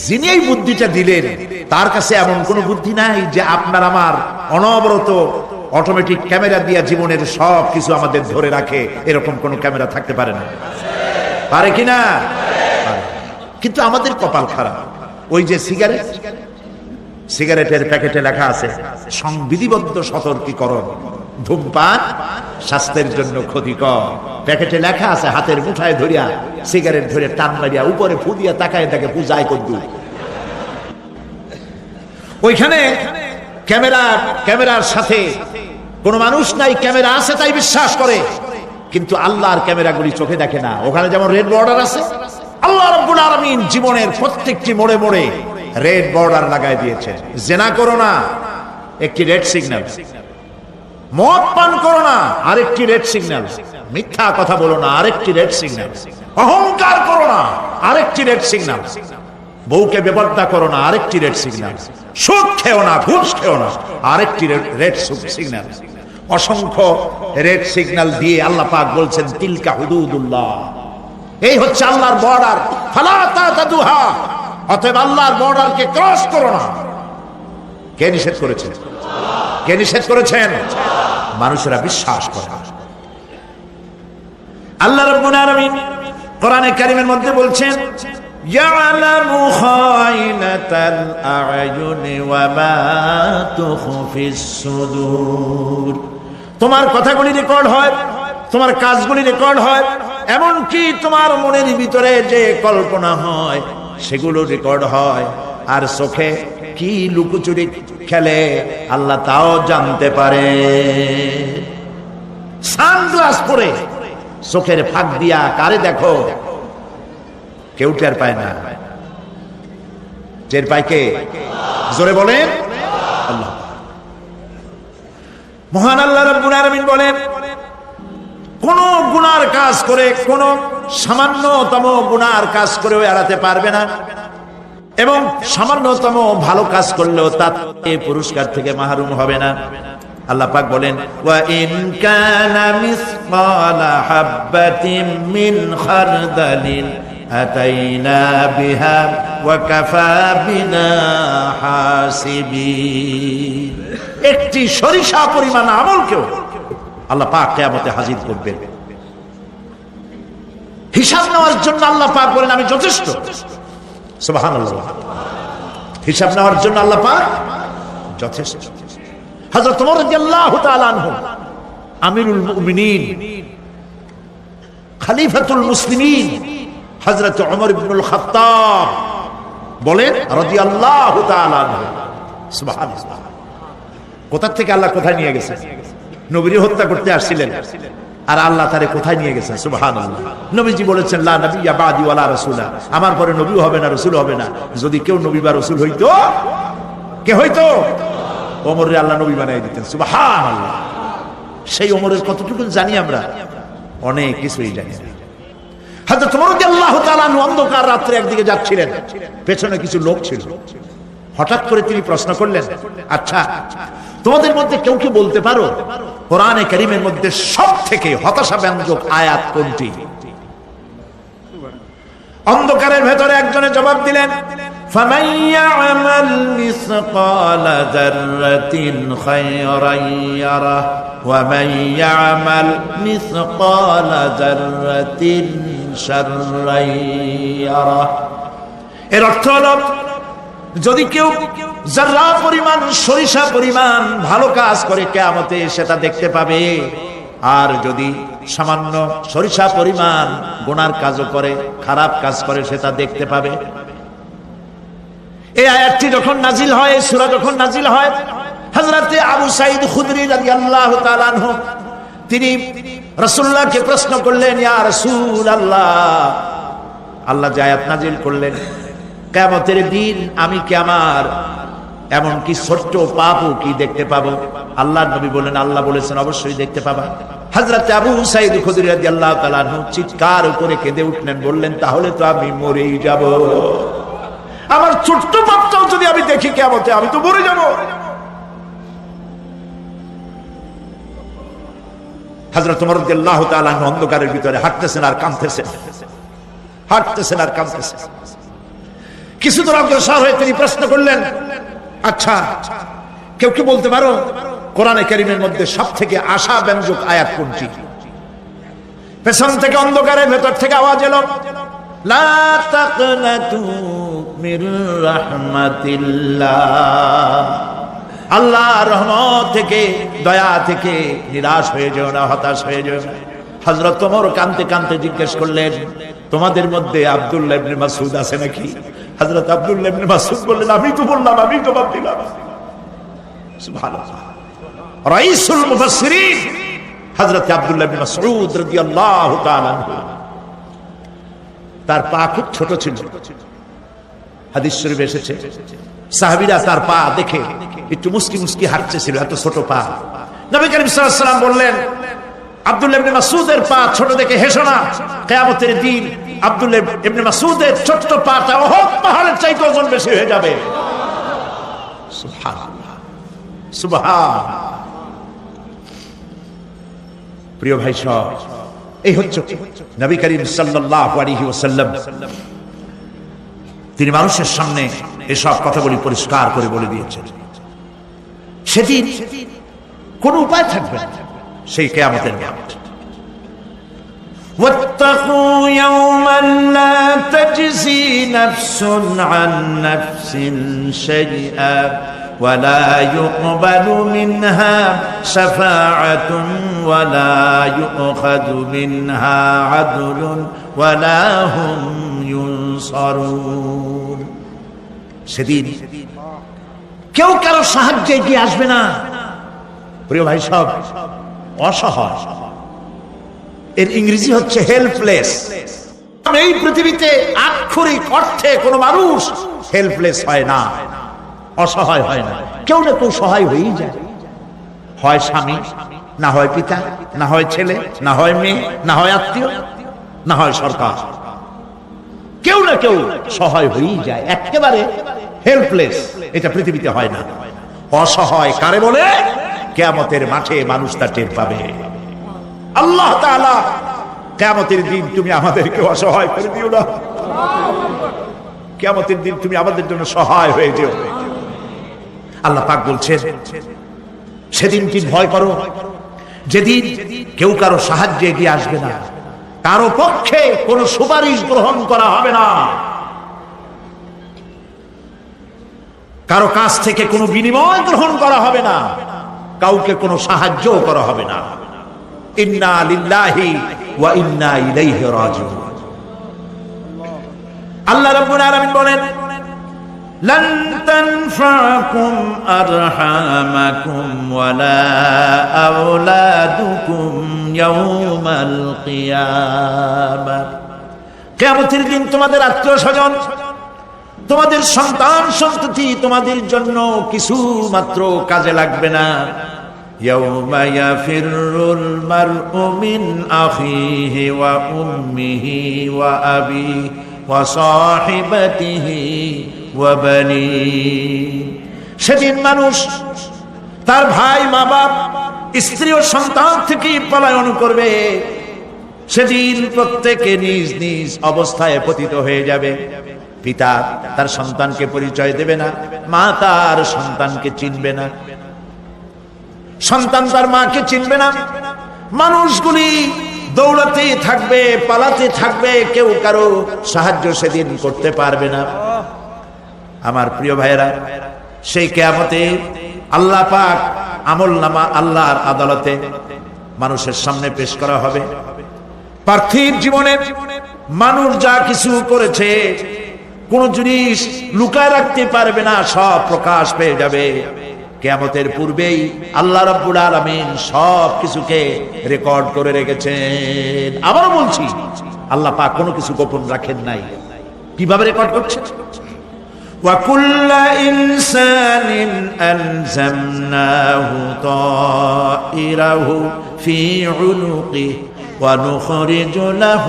যিনি এই বুদ্ধিটা দিলেন তার কাছে এমন কোন বুদ্ধি নাই যে আপনার আমার অনবরত অটোমেটিক ক্যামেরা দিয়ে জীবনের সব কিছু আমাদের ধরে রাখে, এরকম কোন ক্যামেরা থাকতে পারে না, পারে কিনা? কিন্তু আমাদের কপাল খারাপ। ওই যে সিগারেটের প্যাকেটে লেখা আছে সংবিধিবদ্ধ সতর্কীকরণ, ধূমপান স্বাস্থ্যের জন্য ক্ষতিকর। প্যাকেটে লেখা আছে, হাতের মুঠায় ধরিয়া সিগারেট ধরে টান মারিয়া উপরে ফু দিয়া তাকায় তাকে পূজায় করদু। ওইখানে ক্যামেরার সাথে কোন মানুষ নাই, ক্যামেরা আছে তাই বিশ্বাস করে, কিন্তু আল্লাহর ক্যামেরাগুলি চোখে দেখে না। ওখানে যেমন রেড বর্ডার আছে, আল্লাহ রাব্বুল আলামিন জীবনের প্রত্যেকটি মোড়ে মোড়ে রেড বর্ডার লাগাই দিয়েছে। জেনা করো না, একটি রেড সিগন্যাল। মদ পান করো না, আরেকটি রেড সিগন্যাল। মিথ্যা কথা বলো না, আরেকটি রেড সিগন্যাল। অহংকার করো না, আরেকটি রেড সিগন্যাল। বউকে বেপরদা করো না, আরেকটি রেড সিগন্যাল। সুদ খেও না, ঘুষ খেও না, আরেকটি রেড সিগন্যাল। অসংখ্য রেড সিগন্যাল দিয়ে আল্লাহ পাক বলছেন তিলকা হুদুদুল্লাহ, এই হচ্ছে আল্লাহর বর্ডার, ফালা তাতাদুহা, অতএব আল্লাহর বর্ডারকে ক্রস করো না। কে নিষেধ করেছেন? কে নিষেধ করেছেন? মানুষেরা বিশ্বাস করে। আল্লাহ রাব্বুল আলামিন কোরআনে কারীমের মধ্যে বলছেন ইয়ালামু খাইনাতাল আ'য়ুনি ওয়া মা তুখফিস সুদূর। তোমার কথাগুলি রেকর্ড হয়, তোমার কাজগুলি রেকর্ড হয়, এমনকি তোমার মনের ভিতরে যে কল্পনা হয় সেগুলো রেকর্ড হয়। আর চোখে কি লুকোচুরি খেলে আল্লাহ তাও জানতে পারে। সানগ্লাস পরে চোখের ফাঁক দিয়া কারে দেখো, কেউ টের পায় না। টের পায় কে? জোরে বলেন আল্লাহ। মহান আল্লাহ রাব্বুল আলামিন বলেন, কোন গুনার কাজ করে, কোন সামান্যতম গুনার কাজ করেও এড়াতে পারবে না, এবং সামান্যতম ভালো কাজ করলেও তাতে পুরস্কার থেকে মাহরুম হবে না। আল্লাহ পাক বলেন ওয়া ইন কানা মিসকালা হাববাতিন মিন খারদালিন আতাইনা বিহা ওয়া কাফা বিনা হাসিবিন। একটি সরিষা পরিমাণ আমলকেও আল্লাহ পাক কিয়ামতে হাজির করবেন। হিসাব নেওয়ার জন্য আল্লাহ পাক বলেন আমি যথেষ্ট। সুবহানাল্লাহ। হিসাব নেওয়ার জন্য আল্লাহ পাক যথেষ্ট। হযরত ওমর রাদিয়াল্লাহু তাআলা আনহু আমিরুল মুমিনিন, খলিফাতুল মুসলিমিন হযরত ওমর ইবনুল খাত্তাব বলেন রাদিয়াল্লাহু তাআলা আনহু। সুবহানাল্লাহ। কোথা থেকে আল্লাহ কোথায় নিয়ে গেছে? নবীকে হত্যা করতে আসছিলেন, আর আল্লাহ তারে কোথায় নিয়ে গেছেন? সুবহানাল্লাহ। নবীজি বলেছেন লা নবিয়্যা বাদি ওয়ালা রাসূলা, আমার পরে নবী হবে না, রাসূল হবে না। যদি কেউ নবী বা রাসূল হইতো, কে হইতো? ওমর রে আল্লাহ নবী বানাই দিতেন। সুবহানাল্লাহ। সেই ওমরের কতটুকু জানি আমরা? অনেক কিছুই জানি। হযরত ওমর রাদিয়াল্লাহু তাআলা অন্ধকার রাত্রে একদিকে যাচ্ছিলেন, পেছনে কিছু লোক ছিল। হঠাৎ করে তিনি প্রশ্ন করলেন, আচ্ছা তোমাদের মধ্যে কেউ কি বলতে পারো কোরআনে কারীমের মধ্যে সবথেকে হতাশাব্যঞ্জক আয়াত কোনটি? অন্ধকারের ভেতরে একজনে জবাব দিলেন ফামান ইয়ামাল মিসকালা যাররাতিন খায়রান ইয়ারা ওয়া মান ইয়ামাল মিসকালা যাররাতিন শাররান ইয়ারা। এর অর্থ হলো যদি কেউ যারা পরিমাণ সরিষা পরিমাণ ভালো কাজ করে কিয়ামতে সেটা দেখতে পাবে, আর যদি সামান্য সরিষা পরিমাণ গুনার কাজও করে, খারাপ কাজ করে, সেটা দেখতে পাবে। এই আয়াতটি যখন নাজিল হয়, সূরা যখন নাজিল হয়, হযরতে আবু সাঈদ খুদরি রাদিয়াল্লাহু তাআলা আনহু তিনি রাসূলুল্লাহকে প্রশ্ন করলেন, ইয়া রাসূলুল্লাহ, আল্লাহ যে আয়াত নাযিল করলেন, কিয়ামতের দিন আমি কি আমার এমন কি ছোট্ট পাপও কি দেখতে পাবো? আল্লাহর নবী বলেন, আল্লাহ বলেছেন অবশ্যই দেখতে পাবা। হযরত আবু সাঈদ খুদরি রাদিয়াল্লাহু তাআলা আনহু চিৎকার করে কেঁদে উঠলেন, বললেন তাহলে তো আমি মরেই যাব, আমার ছোট্ট পাপটাও যদি আমি দেখি কিয়ামতে আমি তো মরে যাব। হযরত ওমর রাদিয়াল্লাহু তাআলা আনহু অন্ধকারের ভিতরে হাঁটতেছেন আর কাঁদতেছেন, হাঁটতেছেন আর কাঁদতেছেন। কিছু দূর অগ্রসর হয়ে তিনি প্রশ্ন করলেন, আচ্ছা কেউ কি বলতে পারো কোরআনে কারীমের মধ্যে সবথেকে আশা ব্যঞ্জক আয়াত কোনটি? পেছন থেকে অন্ধকারের ভেতর থেকে আওয়াজ এলো, লা তাকনাতু মির রাহমাতিল্লাহ, আল্লাহর রহমত থেকে, দয়া থেকে নিরাশ হয়ে যেও না, হতাশ হয়ে যেও না। হযরত ওমর কাঁদতে কাঁদতে জিজ্ঞেস করলেন, তোমাদের মধ্যে আব্দুল্লাহ ইবনে মাসউদ আছে নাকি? হযরত আব্দুল্লাহ ইবনে মাসউদ বললেন, আমি তো বললাম, আমি জবাব দিলাম। সুবহানাল্লাহ। রাইসুল মুফাসসিরিন হযরত আব্দুল্লাহ ইবনে মাসউদ রাদিয়াল্লাহু তাআলা আনহু, তার পা খুব ছোট ছিল। হাদিস শরীফে এসেছে সাহাবীরা তার পা দেখে একটু মুস্কি মুস্কি হাঁটতেছিল, এত ছোট পা। নবী করিম সাল্লাল্লাহু আলাইহি ওয়াসাল্লাম বললেন, আব্দুল্লাহ ইবনে মাসউদের পা ছোট দেখে হেসো না, কিয়ামতের দিন আব্দুল্লাহ ইবনে মাসউদের ছোট্ট পাটা উহুদ পাহাড়ের চাইতে ওজন বেশি হয়ে যাবে। সুবহানাল্লাহ, সুবহানাল্লাহ। প্রিয় ভাই সব, এই হচ্ছে নবী করিম সাল্লাল্লাহু আলাইহি ওয়াসাল্লাম, তিনি মানুষের সামনে এসব কথাগুলি পরিষ্কার করে বলে দিয়েছেন। সেদিন কোন উপায় থাকবে না, সেই কিয়ামতের মাঠ। واتقوا يوما لا تجزي نفس عن نفس شيئا ولا يقبل منها شفاعة ولا يؤخذ منها عدل ولا هم ينصرون। সেদিন কেউ কারো সাহায্যে এগিয়ে আসবে না। প্রিয় ভাই সব, অসহায়, এর ইংরেজি হচ্ছে হেল্পলেস। এই পৃথিবীতে আক্ষরিক অর্থে কোনো মানুষ হেল্পলেস হয় না, অসহায় হয় না। কেউ না কেউ সহায় হয়েই যায়, হয় স্বামী, না হয় পিতা, না হয় ছেলে, না হয় মেয়ে, না হয় আত্মীয়, না হয় সরকার। কেউ না কেউ সহায় হয়েই যায়। একেবারে হেল্পলেস এটা পৃথিবীতে হয় না। অসহায় কারে বলে? কিয়ামতের মাঠে মানুষ তা টের পাবে। আল্লাহ তাআলা কিয়ামতের দিন তুমি আমাদেরকে অসহায় করে দিও না, কিয়ামতের দিন তুমি আমাদের জন্য সহায় হয়ে যেও। আল্লাহ পাক বলছেন, সেদিন কি ভয় করো, যেদিন কেউ কারো সাহায্যে এগিয়ে আসবে না, কারো পক্ষে কোনো সুপারিশ গ্রহণ করা হবে না, কারো কাছ থেকে কোনো বিনিময় গ্রহণ করা হবে না, কাউকে কোনো সাহায্য করা হবে না। ইন্না লিল্লাহি ওয়া ইন্না ইলাইহি রাজিউন। আল্লাহ রাব্বুল আলামিন বলেন, লান তানফাকুম আরহামাকুম ওয়ালা আওলাদুকুম ইয়াউমাল কিয়ামাহ। কিয়ামতের দিন তোমাদের আত্মীয়-স্বজন, তোমাদের সন্তান সন্ততি তোমাদের জন্য কিছু মাত্র কাজে লাগবে না। ইয়াউমা ইয়াফিরুল মারউ মিন আখিহি ওয়া উম্মিহি ওয়া আবিহি ওয়া সাহিবাতিহি ওয়া বানিহি। সেদিন মানুষ তার ভাই, মা বাপ, স্ত্রী ও সন্তান থেকে পলায়ন করবে। সেদিন প্রত্যেকে নিজ নিজ অবস্থায় পতিত হয়ে যাবে। পিতা তার সন্তানকে পরিচয় দেবে না, মা তার সন্তানকে চিনবে না, সন্তান তার মাকে চিনবে না। মানুষগুলি দৌড়াতে থাকবে, পালাতে থাকবে, কেউ কারো সাহায্য সেদিন করতে পারবে না। আমার প্রিয় ভাইয়েরা, সেই কিয়ামতে আল্লাহ পাক আমলনামা আল্লাহর আদালতে মানুষের সামনে পেশ করা হবে। পার্থিব জীবনে মানুষ যা কিছু করেছে কোন জিনিস লুকায় রাখতে পারবে না, সব প্রকাশ পেয়ে যাবে। কিয়ামতের পূর্বেই আল্লাহ রাব্বুল আলামিন সব কিছুকে রেকর্ড করে রেখেছেন। আবারও বলছি, আল্লাহ পাক কোনো কিছু গোপন রাখেন নাই। কিভাবে রেকর্ড করছেন? وَكُلَّ إِنسَانٍ أَلْزَمْنَاهُ طَائِرَهُ فِي عُنُقِهِ وَنُخْرِجُ لَهُ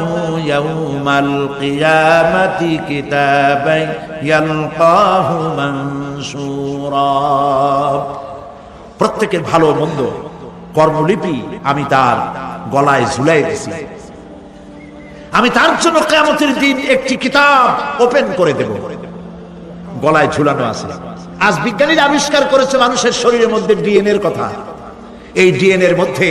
يَوْمَ الْقِيَامَةِ كِتَابًا يَلْقَاهُ مَنشُورًا। প্রত্যেকের ভালো মন্দ কর্মলিপি আমি তার গলায় ঝুলাই দিয়েছি। আমি তার জন্য কিয়ামতের দিন একটি কিতাব ওপেন করে দেব, গলায় ঝুলানো আছে। আজ বিজ্ঞানীরা আবিষ্কার করেছে মানুষের শরীরের মধ্যে ডিএনএ এর কথা। এই ডিএনএ এর মধ্যে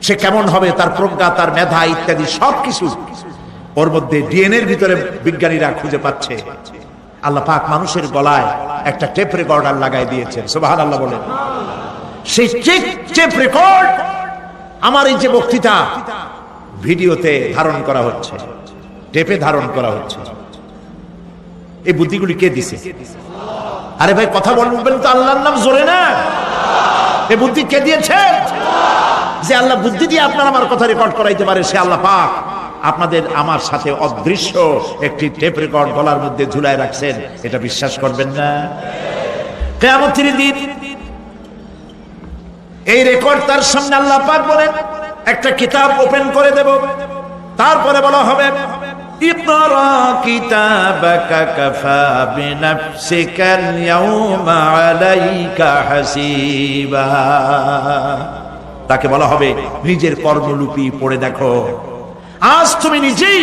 সে কেমন হবে, তার প্রজ্ঞা, তার মেধা ইত্যাদি সবকিছু ওর মধ্যে ডিএনএ এর ভিতরে বিজ্ঞানীরা খুঁজে পাচ্ছে। আল্লাহ পাক মানুষের গলায় একটা টেপ রেকর্ডার লাগাই দিয়েছেন। সুবহানাল্লাহ বলেন। সেই টেপ রেকর্ড আমার এই যে বক্তৃতা ভিডিওতে ধারণ করা হচ্ছে, টেপে ধারণ করা হচ্ছে। এই বুদ্ধিগুলি কে দিছে? আরে ভাই কথা বলবেন তো আল্লাহর নাম জোরে না। এই বুদ্ধি কে দিয়েছে? যে আল্লাহ বুদ্ধি দিয়ে আপনার আমার কথা রেকর্ড করাইতে পারে, সে আল্লাহ পাক আপনাদের আমার সাথে অদৃশ্য একটি টেপ রেকর্ড গলার মধ্যে ঝুলায় রাখছেন। এটা বিশ্বাস করবেন না? কিয়ামতের দিন এই রেকর্ড তার সামনে আল্লাহ পাক বলেন একটা কিতাব ওপেন করে দেব। তারপরে বলা হবে ইকরা কিতাবাকা কাফা বিনাফসিকাল ইয়াউমা আলাইকা হাসিবা। তাকে বলা হবে নিজের কর্মলিপি পড়ে দেখো, আজ তুমি নিজেই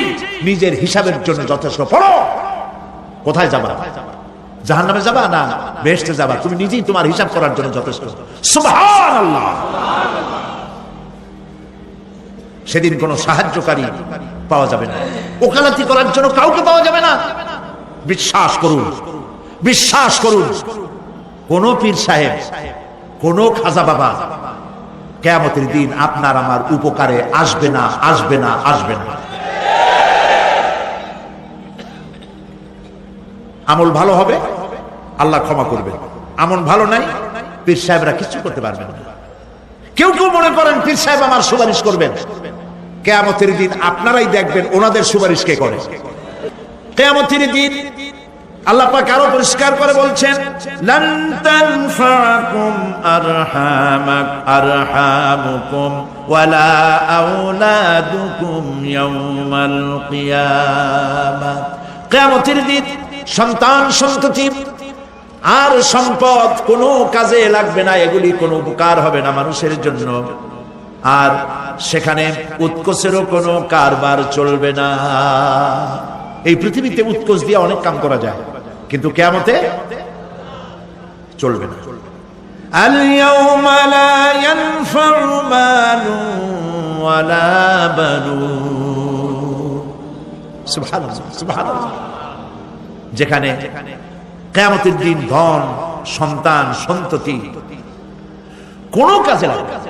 নিজের হিসাবের জন্য যথেষ্ট। পড়ো, কোথায় যাবা? জাহান্নামে যাবা না বেহেশতে যাবা? তুমি নিজেই তোমার হিসাব করার জন্য যথেষ্ট। সুবহানাল্লাহ। সেদিন কোনো সাহায্যকারী পাওয়া যাবে না, ওকালতি করার জন্য কাউকে পাওয়া যাবে না। বিশ্বাস করুন, বিশ্বাস করুন, কোন পীর সাহেব, কোন খাজা বাবা কিয়ামতের দিন আপনার আমার উপকারে আসবে না, আসবে না, আসবে না। আমল ভালো হবে, আল্লাহ ক্ষমা করবেন। আমল ভালো নাই, পীর সাহেবরা কিছু করতে পারবেন না। কেউ কেউ মনে করেন পীর সাহেব আমার সুপারিশ করবেন। কিয়ামতের দিন আপনারাই দেখবেন ওনাদের সুপারিশ কে করে। কিয়ামতের দিন আল্লাহ পাক আরো পরিষ্কার করে বলছেন লান তানফাকুম আরহামুকুম ওয়ালা আওলাদুকুম ইয়াউমাল কিয়ামাহ। কিয়ামতের দিন সন্তান সন্ততি আর সম্পদ কোনো কাজে লাগবে না, এগুলি কোনো উপকার হবে না মানুষের জন্য। আর সেখানে উৎকোচেরও কোনো কারবার চলবে না। এই পৃথিবীতে উৎকোচ দিয়ে অনেক কাম করা যায়, কিন্তু কিয়ামতে চলবে না। আল ইয়াউমা লা ইয়ানফাউ মালুন ওয়ালা বানুন। সুবহানাল্লাহ, সুবহানাল্লাহ। যেখানে কিয়ামতের দিন ধন, সন্তান, সন্ততি কোনো কাজে লাগবে না।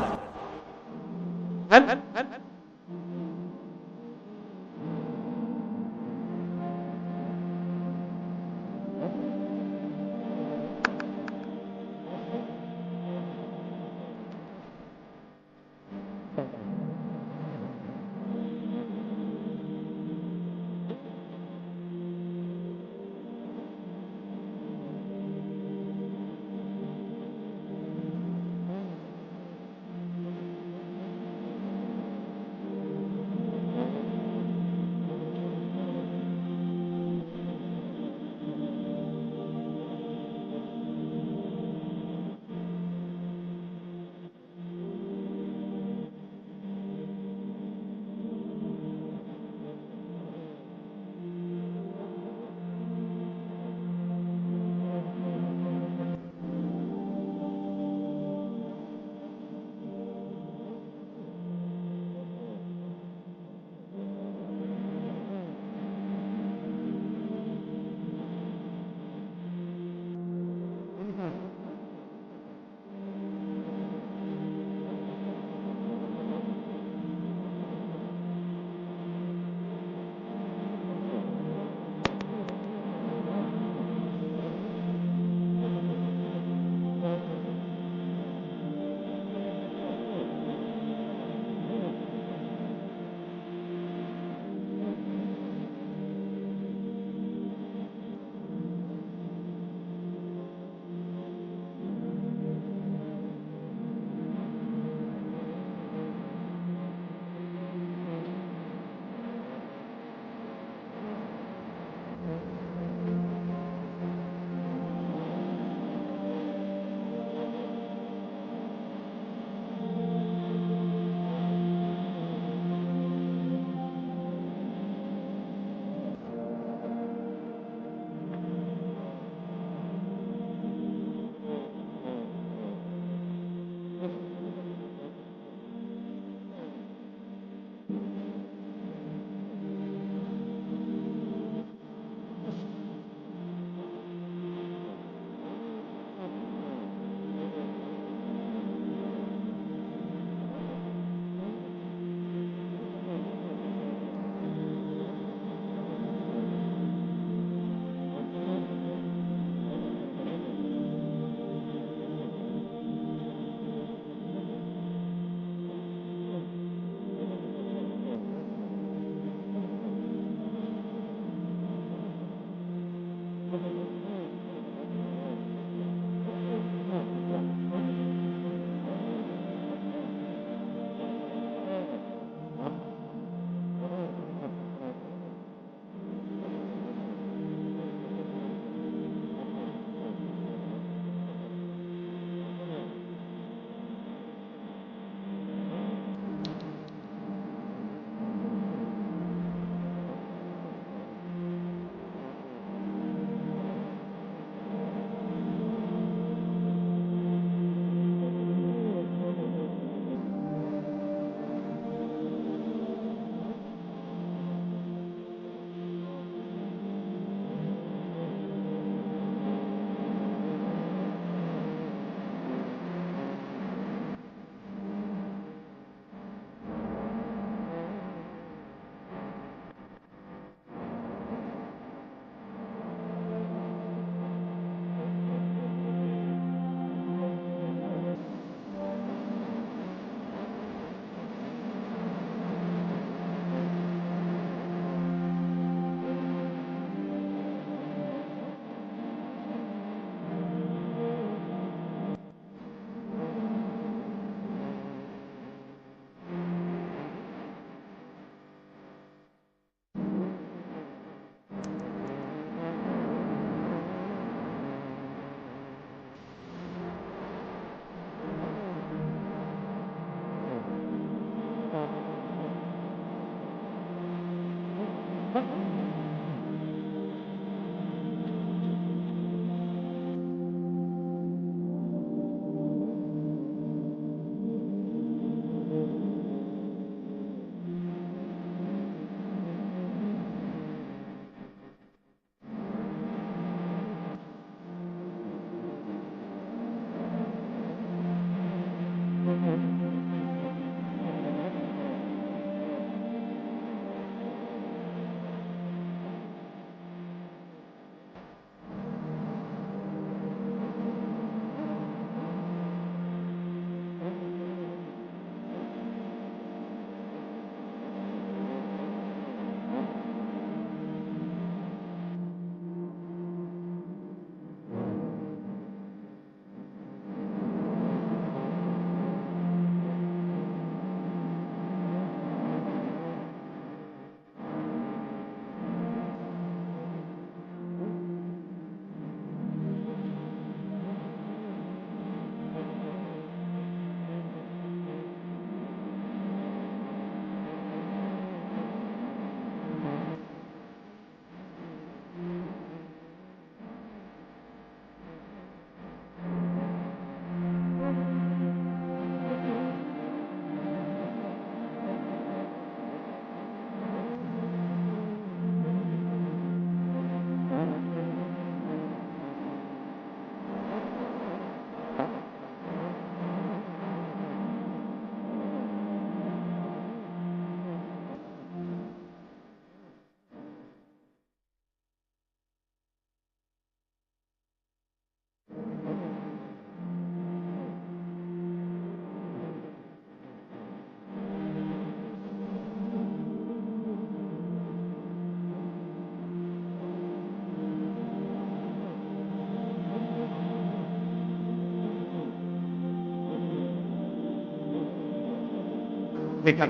বেকার।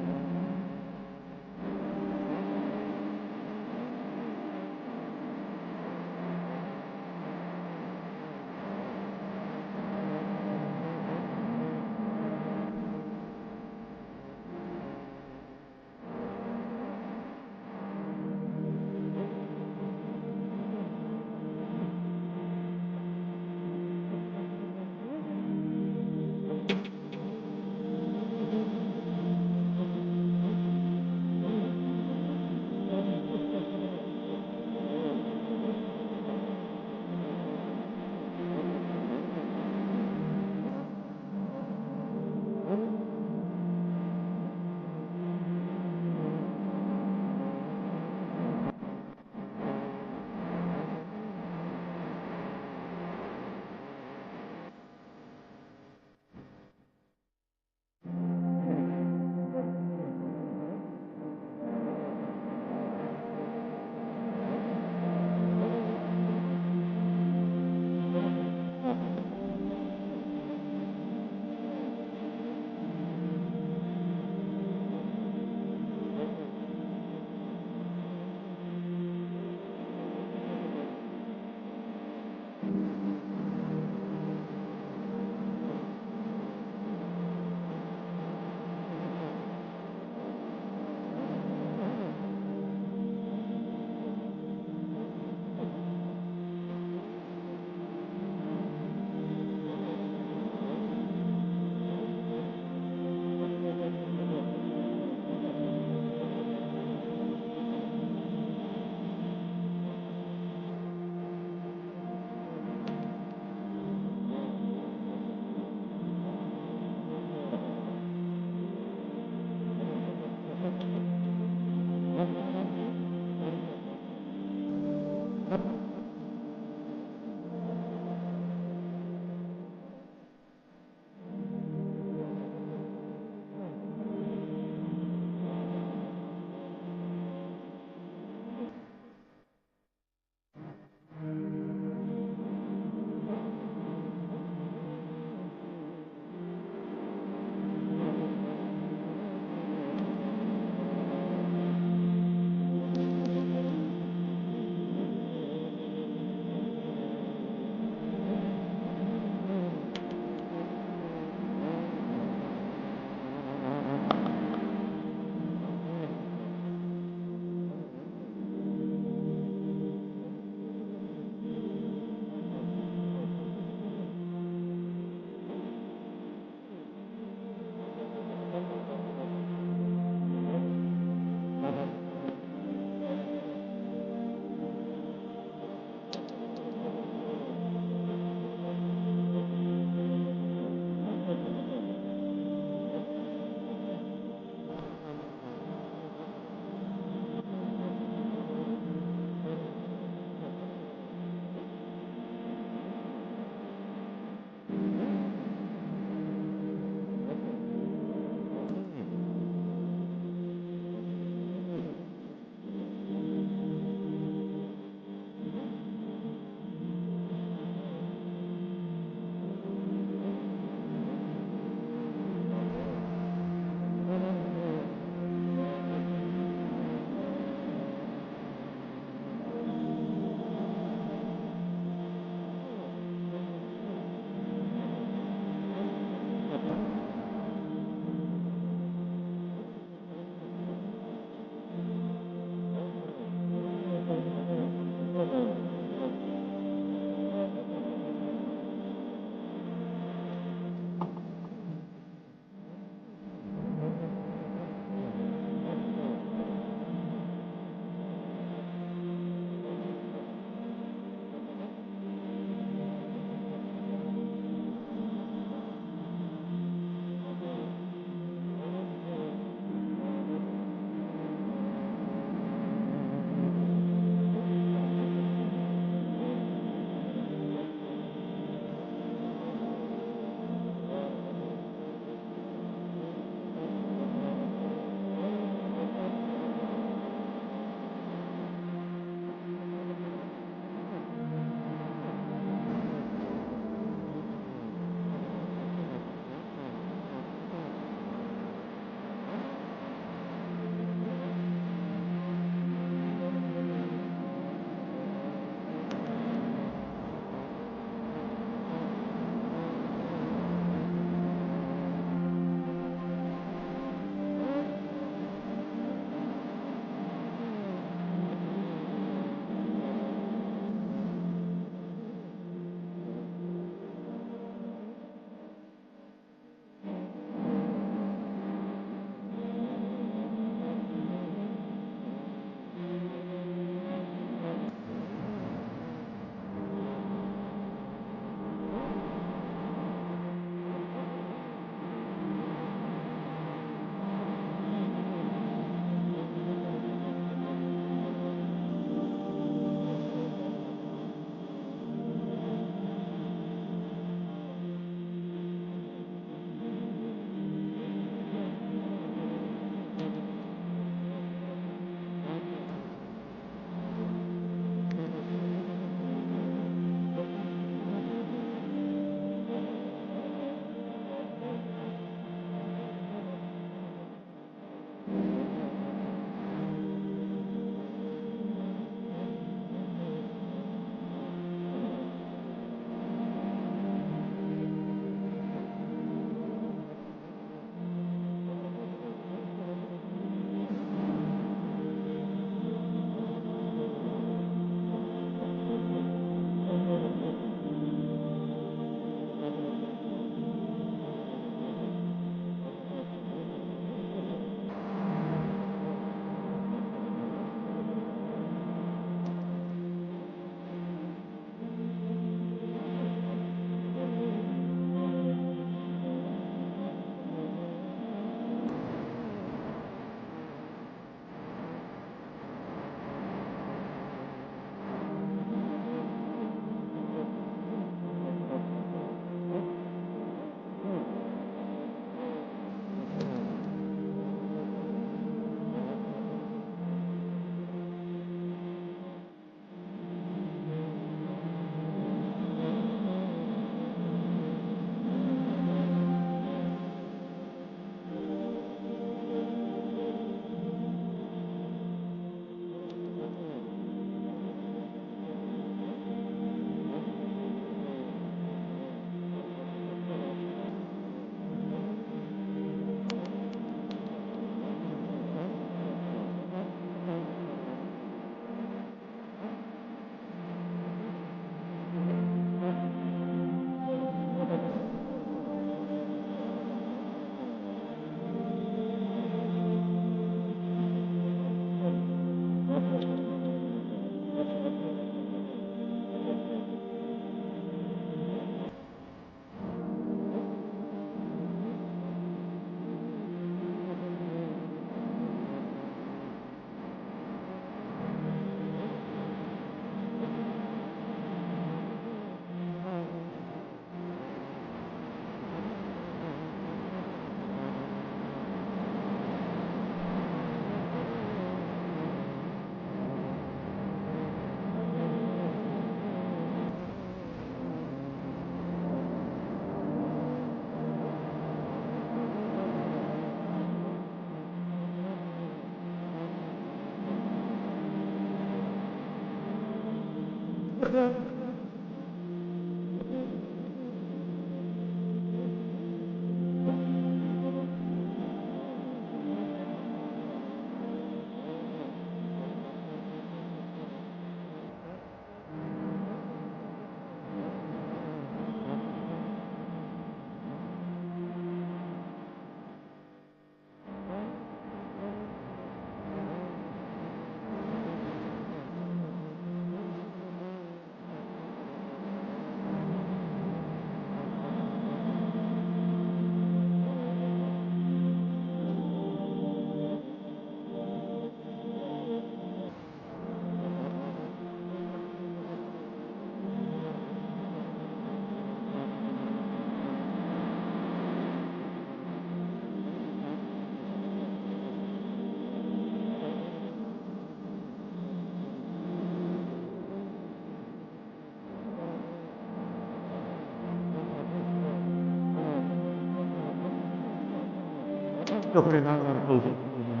কষ্ট করে আল্লাহর তৌফিক দিবেন।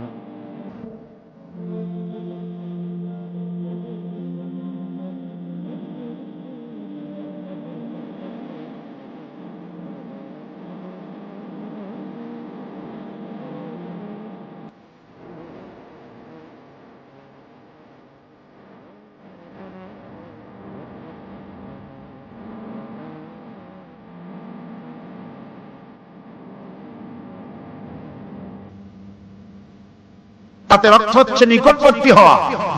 তার অর্থ হচ্ছে নিকটবর্তী হওয়া,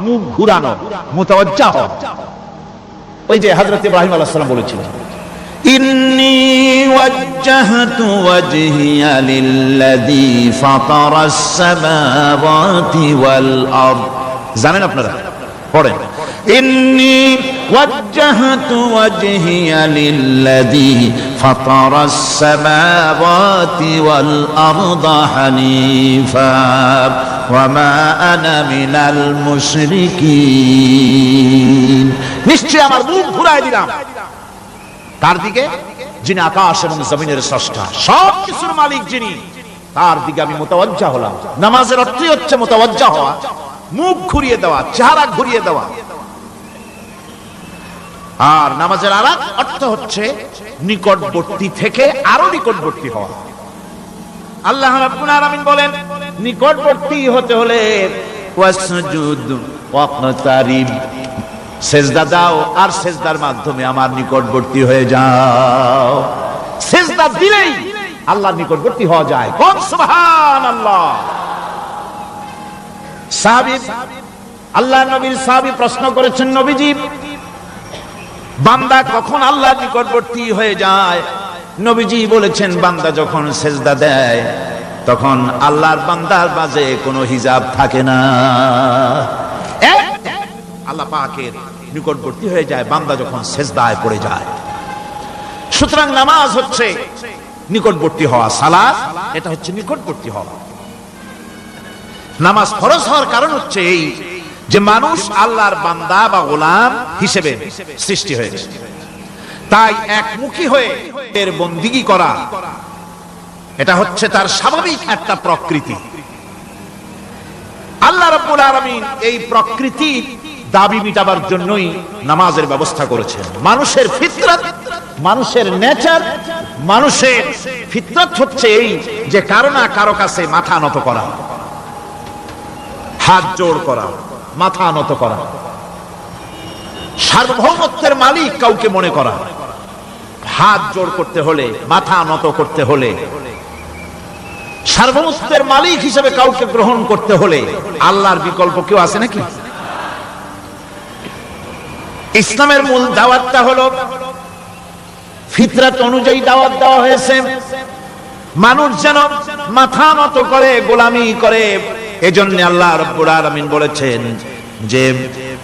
মুখ ঘুরানো, মুতাওয়াজ্জা হওয়া। ওই যে হযরত ইব্রাহিম আলাইহিস সালাম বলেছিলেন, ইন্নী ওয়াজ্জাহতু ওয়াজহিয়া লিল্লাযী ফাতারাস সামাওয়াতি ওয়াল আরদ। জানেন আপনারা? পড়েন, ইন্নী ওয়াজ্জাহতু ওয়াজহিয়া লিল্লাযী ফাতারাস সামাওয়াতি ওয়াল আরদা হানিফা ওয়া মা আনা মিনাল মুশরিকিন। নিশ্চয় আমার মুখ ঘুরাই দিলাম তার দিকে যিনি আকাশ এবং জমিনের স্রষ্টা, সব কিছুর মালিক যিনি, তার দিকে আমি মুতাওয়াজ্জা হলাম। নামাজের অর্থই হচ্ছে মুতাওয়াজ্জা হওয়া, মুখ ঘুরিয়ে দেওয়া, চেহারা ঘুরিয়ে দেওয়া। আর নামাজের আরেক অর্থ হচ্ছে নিকটবর্তী থেকে আরো নিকটবর্তী হওয়া। আল্লাহ রাব্বুল আলামিন বলেন, নিকটবর্তী হতে হলে ওয়াসজুদ ওয়াকতারিব, সেজদা দাও আর সেজদার মাধ্যমে আমার নিকটবর্তী হয়ে যাও। সেজদা দিলেই আল্লাহর নিকটবর্তী হওয়া যায়। কোন সুবহানাল্লাহ। সাহাবী, আল্লাহ নবীর সাহাবী প্রশ্ন করেছেন, নবীজি বান্দা কখন আল্লাহর নিকটবর্তী হয়ে যায়? নবীজি বলেছেন, বান্দা যখন সেজদা দেয় তখন আল্লাহর বান্দার মাঝে কোনো হিজাব থাকে না, আল্লাহ পাকের নিকটবর্তী হয়ে যায় বান্দা যখন সেজদায় পড়ে যায়। সুতরাং নামাজ হচ্ছে নিকটবর্তী হওয়া, সালাত এটা হচ্ছে নিকটবর্তী হওয়া। নামাজ ফরজ হওয়ার কারণ হচ্ছে এই যে মানুষ আল্লাহর বান্দা বা গোলাম হিসেবে সৃষ্টি হয়েছে, তাই একমুখী হয়ে এর বন্দিগি করা এটা হচ্ছে তার স্বাভাবিক একটা প্রকৃতি। আল্লাহ রাব্বুল আলামিন এই প্রকৃতির দাবি মিটাবার জন্যই নামাজের ব্যবস্থা করেছেন। মানুষের ফিতরত, মানুষের নেচার, মানুষের ফিতরত হচ্ছে এই যে কারো না কারো কাছে মাথা নত করা, হাত জোড় করা, মাথা নত করা, সার্বভৌমত্বের মালিক কাউকে মনে করা। হাত জোড় করতে হলে, মাথা নত করতে হলে, সার্বভৌমত্বের মালিক হিসেবে কাউকে গ্রহণ করতে হলে আল্লাহর বিকল্প কেউ আছে নাকি? ইসলামের মূল দাওয়াতটা হলো ফিতরাত অনুযায়ী দাওয়াত দেওয়া হয়েছে, মানুষ যেন মাথা নত করে, গোলামি করে। এজন্য আল্লাহ রাব্বুল আলামিন বলেছেন যে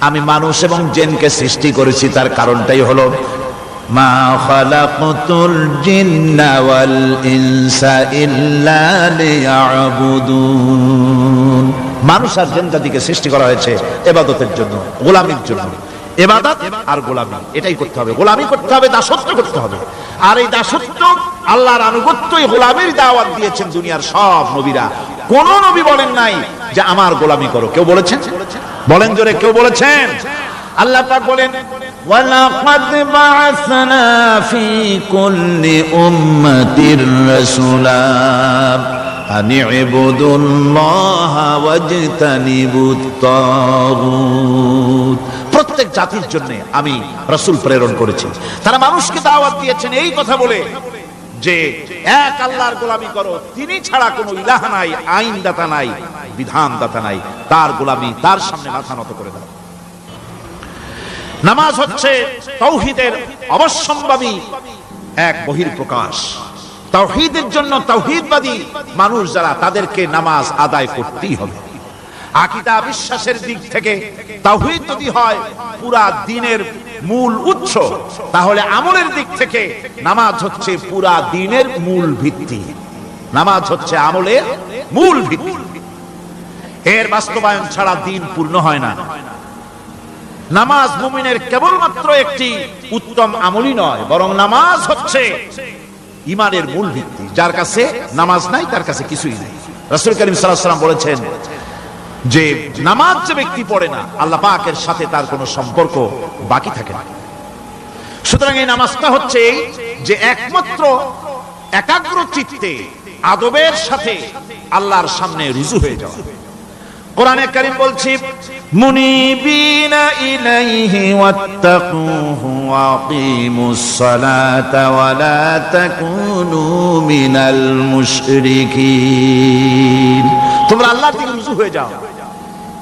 আমি মানুষ এবং জিনকে সৃষ্টি করেছি, তার কারণটাই হলো মা খালাকতুল জিন্না ওয়াল ইনসা ইল্লা লিয়াবুদুন। মানুষ আর জিন জাতিকে সৃষ্টি করা হয়েছে ইবাদতের জন্য, গোলামির জন্য। ইবাদত আর গোলামি এটাই করতে হবে, গোলামি করতে হবে, দাসত্ব করতে হবে। আর এই দাসত্ব, আল্লাহর আনুগত্যই গোলামির দাওয়াত দিয়েছেন দুনিয়ার সব নবীরা। কোন নবী বলেন নাই যে আমার গোলামি করো। কেউ বলেছেন? বলেন জোরে, কেউ বলেছেন? আল্লাহ পাক বলেন, ওয়ালাকাদ বা'আসনা ফি কুল্লি উম্মাতির রাসূলা আন ইবুদুল্লাহা ওয়াজতানিবুত তাগুত। প্রত্যেক জাতির জন্য আমি রাসূল প্রেরণ করেছি, তারা মানুষকে দাওয়াত দিয়েছেন এই কথা বলে যে এক আল্লাহর গোলামি করো, তিনি ছাড়া কোনো ইলাহ নাই, আইনদাতা নাই, বিধানদাতা নাই, তার গোলামি, তার সামনে মাথা নত করে দাও। নামাজ হচ্ছে তাওহীদের অবশ্যম্ভাবী এক বহির্প্রকাশ। তাওহীদের জন্য তাওহীদবাদী মানুষ যারা, তাদেরকে নামাজ আদায় করতেই হবে। আকীদা বিশ্বাসের দিক থেকে তাওহীদ যদি হয় পুরা দ্বীনের মূল উৎস, তাহলে আমলের দিক থেকে নামাজ হচ্ছে পুরা দ্বীনের মূল ভিত্তি। নামাজ হচ্ছে আমলের মূল ভিত্তি, এর বাস্তবায়ন ছাড়া দ্বীন পূর্ণ হয় না। নামাজ মুমিনের কেবলমাত্র একটি উত্তম আমলই নয়, বরং নামাজ হচ্ছে ঈমানের মূল ভিত্তি। যার কাছে নামাজ নাই তার কাছে কিছুই নাই। রাসূল করিম সাল্লাল্লাহু আলাইহি ওয়াসাল্লাম বলেছেন যে নামাজ যে ব্যক্তি পড়ে না আল্লাহ পাকের সাথে তার কোনো সম্পর্ক বাকি থাকে না। সুতরাং এই নামাজটা হচ্ছে এই যে একমাত্র একাগ্র চিত্তে আদবের সাথে আল্লাহর সামনে রুজু হয়ে যাওয়া। কোরআনে কারীম বলছে মুনিবিনা ইলাইহি ওয়াত্তাকুহু ওয়া আকিমুস সালাতা ওয়া লা তাকুনু মিনাল মুশরিকিন। তোমরা আল্লাহর দিকে রুজু হয়ে যাও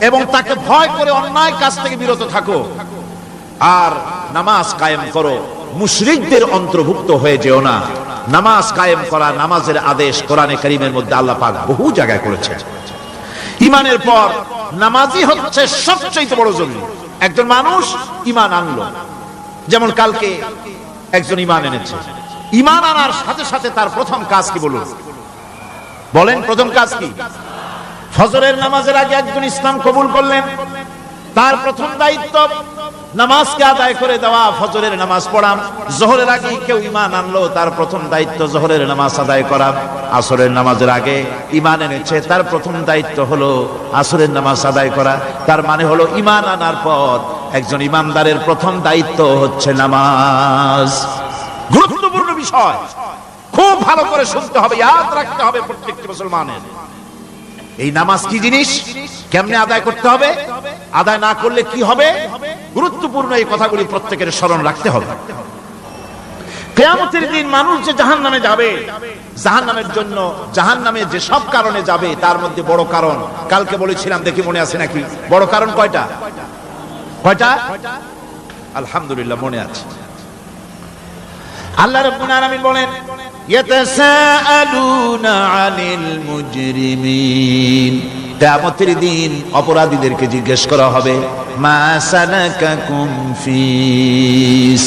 এবং তাকে ভয় করে অন্যায় কাজ থেকে বিরত থাকো আর নামাজ কায়েম করো, মুশরিকদের অন্তর্ভুক্ত হয়ে যেও না। নামাজ কায়েম করা, নামাজের আদেশ কোরআনে কারীমের মধ্যে আল্লাহ পাক বহু জায়গায় করেছেন। ঈমানের পর নামাজই হচ্ছে সবচেয়ে বড় জরুরি। একজন মানুষ ঈমান আনলো, যেমন কালকে একজন ঈমান এনেছে, ঈমান আনার সাথে সাথে তার প্রথম কাজ কি বলুন? বলেন প্রথম কাজ কি? ফজরের নামাজের আগে একজন ইসলাম কবুল করলেন, তার প্রথম দায়িত্ব নামাজকে আদায় করে দেওয়া, ফজরের নামাজ পড়া। যোহরের আগে কেউ ঈমান আনলো, তার প্রথম দায়িত্ব যোহরের নামাজ আদায় করা। আসরের নামাজের আগে ঈমান এনেছে, তার প্রথম দায়িত্ব হলো আসরের নামাজ আদায় করা। তার মানে হলো ঈমান আনার পর একজন ঈমানদারের প্রথম দায়িত্ব হচ্ছে নামাজ। গুরুত্বপূর্ণ বিষয়, খুব ভালো করে শুনতে হবে, ইয়াদ রাখতে হবে প্রত্যেকটি মুসলমানের। এই নামাজ কি জিনিস, কেমনে আদায় করতে হবে, আদায় না করলে কি হবে, গুরুত্বপূর্ণ এই কথাগুলি প্রত্যেকের স্মরণ রাখতে হবে। কিয়ামতের দিন মানুষ যে জাহান্নামে যাবে, জাহান্নামের জন্য, জাহান্নামে যে সব কারণে যাবে তার মধ্যে বড় কারণ কালকে বলেছিলাম, দেখি মনে আছে নাকি? বড় কারণ কয়টা? কয়টা? আলহামদুলিল্লাহ মনে আছে। আল্লাহ রাব্বুল আলামিন বলেন ইয়াতাসাআলুনা আনিল মুজরিমিন, কিয়ামতের দিন অপরাধীদেরকে জিজ্ঞেস করা হবে মা সালাকাকুম ফি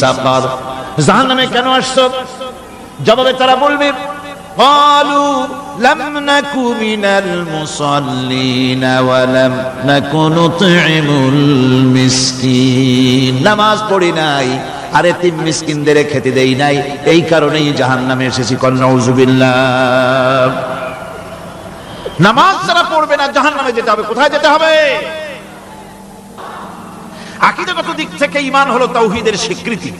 সাকার, জাহান্নামে কেন আসছো? জবাবে তারা বলবে ক্বালু লাম নাকু মিনাল মুসাল্লিনা ওয়া লাম নাকু নুতঈমুল মিসকিন, নামাজ পড়ি নাই আর এতিম মিসকিনদের খেতে দেই নাই, এই কারণেই জাহান্নামে এসেছি। নাউযুবিল্লাহ। নামাজ যারা পড়বে না জাহান্নামে যেতে হবে। কোথায় যেতে হবে? আকীদাগত দিক থেকে ঈমান হলো তাওহীদের স্বীকৃতি,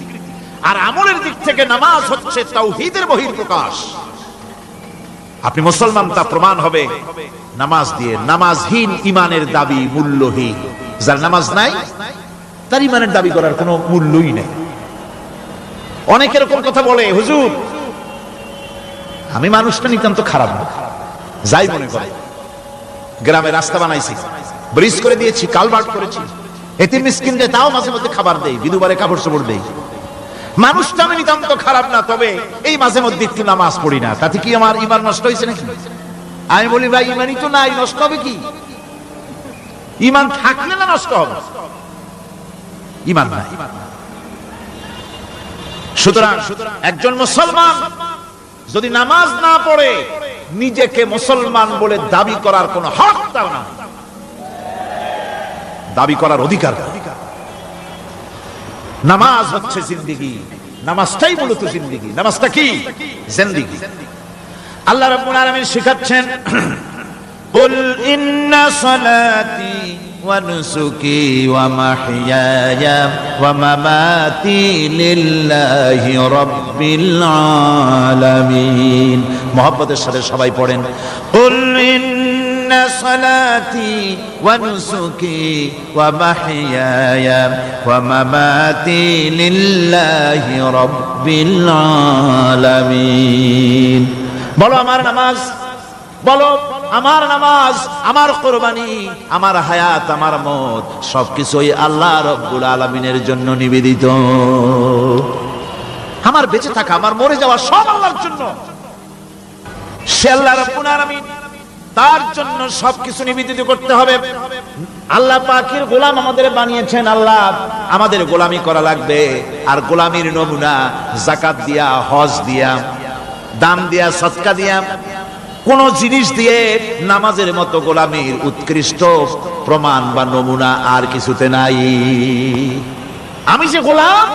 আর আমলের দিক থেকে নামাজ হচ্ছে তাওহীদের বহিঃপ্রকাশ। আপনি মুসলমান তা প্রমাণ হবে নামাজ দিয়ে। নামাজহীন ঈমানের দাবি মূল্যহীন। যার নামাজ নাই তার ঈমানের দাবি করার কোনো মূল্যই নেই। অনেক এরকম কথা বলে, হুজুর আমি মানুষটা নিতান্ত খারাপ না, যাই মনে করে, গ্রামে রাস্তা বানাইছি, ব্রিজ করে দিয়েছি, কালভার্ট করেছি, এতিম মিসকিনদের তাও মাঝে মধ্যে খাবার দেই, বিধবারে কাপড় চোপড় দেই, মানুষটা আমি নিতান্ত খারাপ না, তবে এই মাঝে মধ্যে একটু নামাজ পড়ি না, তাতে কি আমার ঈমান নষ্ট হয়েছে নাকি? আমি বলি ভাই ঈমানই তো নাই, নষ্ট হবে কি? ঈমান থাকলে না নষ্ট হবে? ঈমান নাই। সুতরাং একজন মুসলমান যদি নামাজ না পড়ে নিজেকে মুসলমান বলে দাবি করার কোন হক তার না, দাবি করার অধিকার। নামাজ হচ্ছে জিন্দেগি, নামাজটাই মূলত জিন্দেগি। নামাজটা কি? জিন্দেগি। আল্লাহ রাব্বুল আলামিন শিখাচ্ছেন কুল ইন্না সালাতি ওয়া নুসুকি ওয়া মাহইয়ায়া ওয়া মামাতি লিল্লাহি রাব্বিল আলামিন। মুহাব্বতের সাথে সবাই পড়েন কুল ইন্না সালাতি ওয়া নুসুকি ওয়া মাহইয়ায়া ওয়া মামাতি লিল্লাহি রাব্বিল আলামিন। বলো আমার নামাজ, বলো আমার নামাজ, আমার কুরবানি, আমার হায়াত, আমার মত সবকিছুই আল্লাহ রাব্বুল আলামিনের জন্য নিবেদিত। আমার বেঁচে থাকা, আমার মরে যাওয়া সব আল্লাহর জন্য। সে আল্লাহ রাব্বুল আলামিন, তার জন্য সবকিছু নিবেদিত করতে হবে। আল্লাহ পাকের গোলাম আমাদের বানিয়েছেন, আল্লাহ আমাদের গোলামি করা লাগবে। আর গোলামির নমুনা যাকাত দিয়া, হজ দিয়া, দান দিয়া, সদকা দিয়া, কোন জিনিস দিয়ে নামাজের মতো গোলামির উৎকৃষ্ট প্রমাণ বা নমুনা আর কিছুতে নাই। আমি যে গোলাম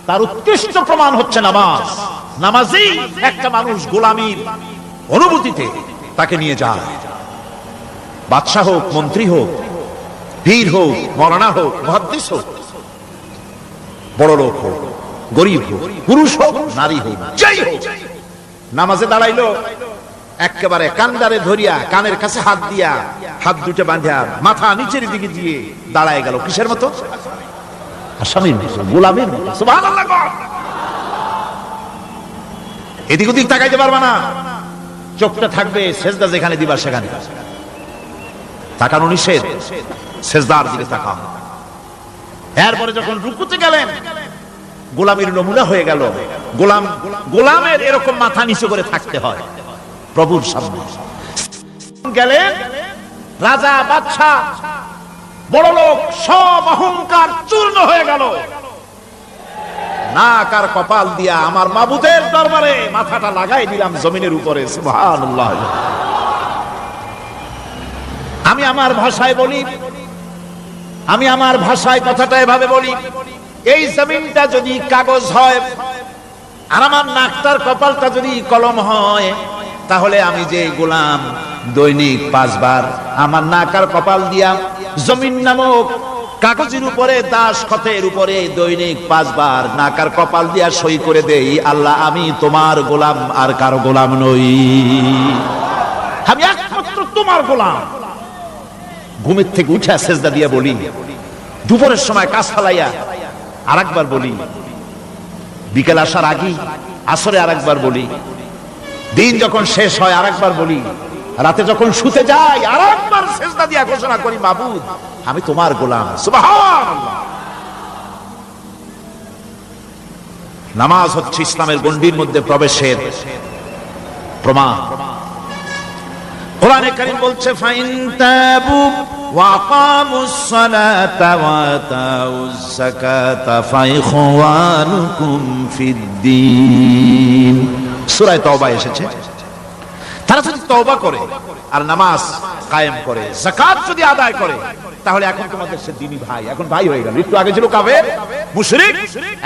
তার উৎকৃষ্ট প্রমাণ হচ্ছে নামাজ। নামাজেই একটা মানুষ গোলামির অনুভূতিতে তাকে নিয়ে যায়। বাদশাহ হোক, মন্ত্রী হোক, পীর হোক, মৌলানা হোক, মুহাদ্দিস হোক, বড় লোক হোক, গরিব হোক, পুরুষ হোক, নারী হোক, যাই হোক, নামাজে দাঁড়াইলো, একেবারে কান্দারে ধরিয়া কানের কাছে হাত দিয়া, হাত দুটো বাঁধিয়া মাথা নিচের দিকে দিয়ে দাঁড়ায় গেল। কিসের মতো? আসামির মতো, গোলামের মতো। সুবহানাল্লাহ। এদিক ওদিক তাকাইতে পারবা না, চোখটা থাকবে সেজদা যেখানে দিবা সেখানে। তাকানো নিষেধ, সেজদার দিকে তাকাও। এরপরে যখন রুকুতে গেলেন, গোলামের নমুনা হয়ে গেল। গোলামের এরকম মাথা নিচু করে থাকতে হয় প্রভুর সামনে। গেলেন রাজা, বাদশাহ, বড় লোক, সব অহংকার চূর্ণ হয়ে গেল। নাক আর কপাল দিয়া আমার মাবুদের দরবারে মাথাটা লাগাই দিলাম জমিনের উপরে। সুবহানাল্লাহ। আমি আমার ভাষায় বলি, আমি আমার ভাষায় কথাটা এভাবে বলি, এই জমিনটা যদি কাগজ হয় আর আমার নাকটার কপালটা যদি কলম হয়, তাহলে আমি যে গোলাম দৈনিক 5 বার আমার নাক আর কপাল দিয়া জমিন নামক কাগজের উপরে, দাস খতের উপরে দৈনিক 5 বার নাক আর কপাল দিয়া সই করে দেই, আল্লাহ আমি তোমার গোলাম আর কারো গোলাম নই, আমি একমাত্র তোমার গোলাম। ঘুমের থেকে উঠে সেজদা দিয়া বলি, দুপুরের সময় কাজ ফালাইয়া আরেকবার বলি, বিকেল আসার আগে আসরে আরেকবার বলি, দিন যখন শেষ হয় আরেকবার বলি, রাতে যখন শুতে যাই আরেকবার সেজদা দিয়া ঘোষণা করি, মাবুদ আমি তোমার গোলাম। সুবহানাল্লাহ। নামাজ হচ্ছে ইসলামের গণ্ডির মধ্যে প্রবেশের প্রমাণ। কোরআনে কারীম বলছে, ফাইন তাবু ওয়া আকামুস সালাতা ওয়া আতাউজ যাকাতা ফাইখওয়ানুকুম ফিদ্দীন। সূরা তাওবা এসেছে। তারা যদি তওবা করে আর নামাজ কায়েম করে, যাকাত যদি আদায় করে, তাহলে এখন তোমাদের সে দ্বীনি ভাই, এখন ভাই হয়ে গেল। একটু আগে ছিল কাফের মুশরিক,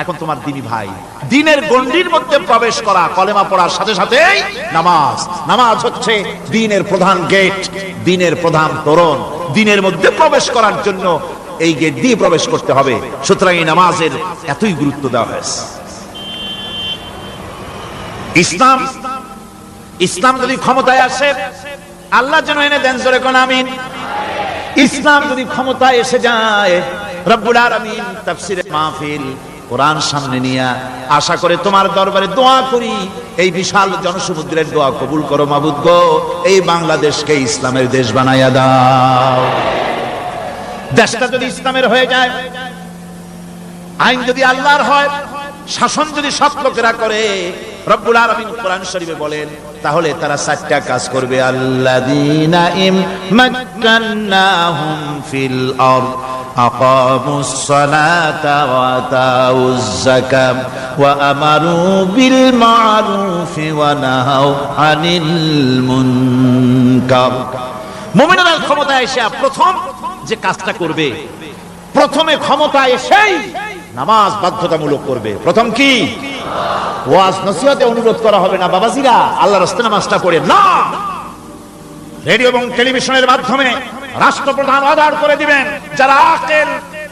এখন তোমার দ্বীনি ভাই। দ্বীনের গণ্ডির মধ্যে প্রবেশ করা, কলেমা পড়ার সাথে সাথেই নামাজ। নামাজ হচ্ছে দ্বীনের প্রধান গেট, দ্বীনের প্রধান তোরণ। দ্বীনের মধ্যে প্রবেশ করার জন্য এই গেট দিয়ে প্রবেশ করতে হবে। সুতরাং এই নামাজের এতই গুরুত্ব দেওয়া হয়েছে। ইসলাম যদি ক্ষমতায় আসে, আল্লাহ যেন এনে দেন, জোরে কোন আমিন। ইসলাম যদি ক্ষমতায় এসে যায়, রব্বুল আলামিন তাফসীরে মাহফিল কোরআন সামনে নিয়ে আশা করে তোমার দরবারে দোয়া করি, এই বিশাল জনসমুদ্রের দোয়া কবুল করো মাবুদ গো, এই বাংলাদেশকে ইসলামের দেশ বানাইয়া দাও। দেশটা যদি ইসলামের হয়ে যায়, আইন যদি আল্লাহর হয়, শাসন যদি সৎ লোকেরা করে, রব্বুল আলামিন কোরআন শরীফে বলেন, তাহলে তারা 4টা কাজ করবে। আল্লাযীনা ইমাক্কান্নাহুম ফিল আরদ আকামুস সালাতা ওয়া আতাউজ যাকাত ওয়া আমারু বিল মা'রুফি ওয়া নাহাউ আনিল মুনকার। মুমিনরা ক্ষমতায় এসে প্রথম যে কাজটা করবে, প্রথমে ক্ষমতায় এসেই নামাজ বাধ্যতামূলক করবে। প্রথম কি? ওয়াজ নসিহতে অনুরোধ করা হবে না, বাবাজিরা আল্লাহর রাস্তায় নামাজটা পড়ে না। রেডিও এবং টেলিভিশনের মাধ্যমে রাষ্ট্রপ্রধান অর্ডার করে দিবেন, যারা আকেল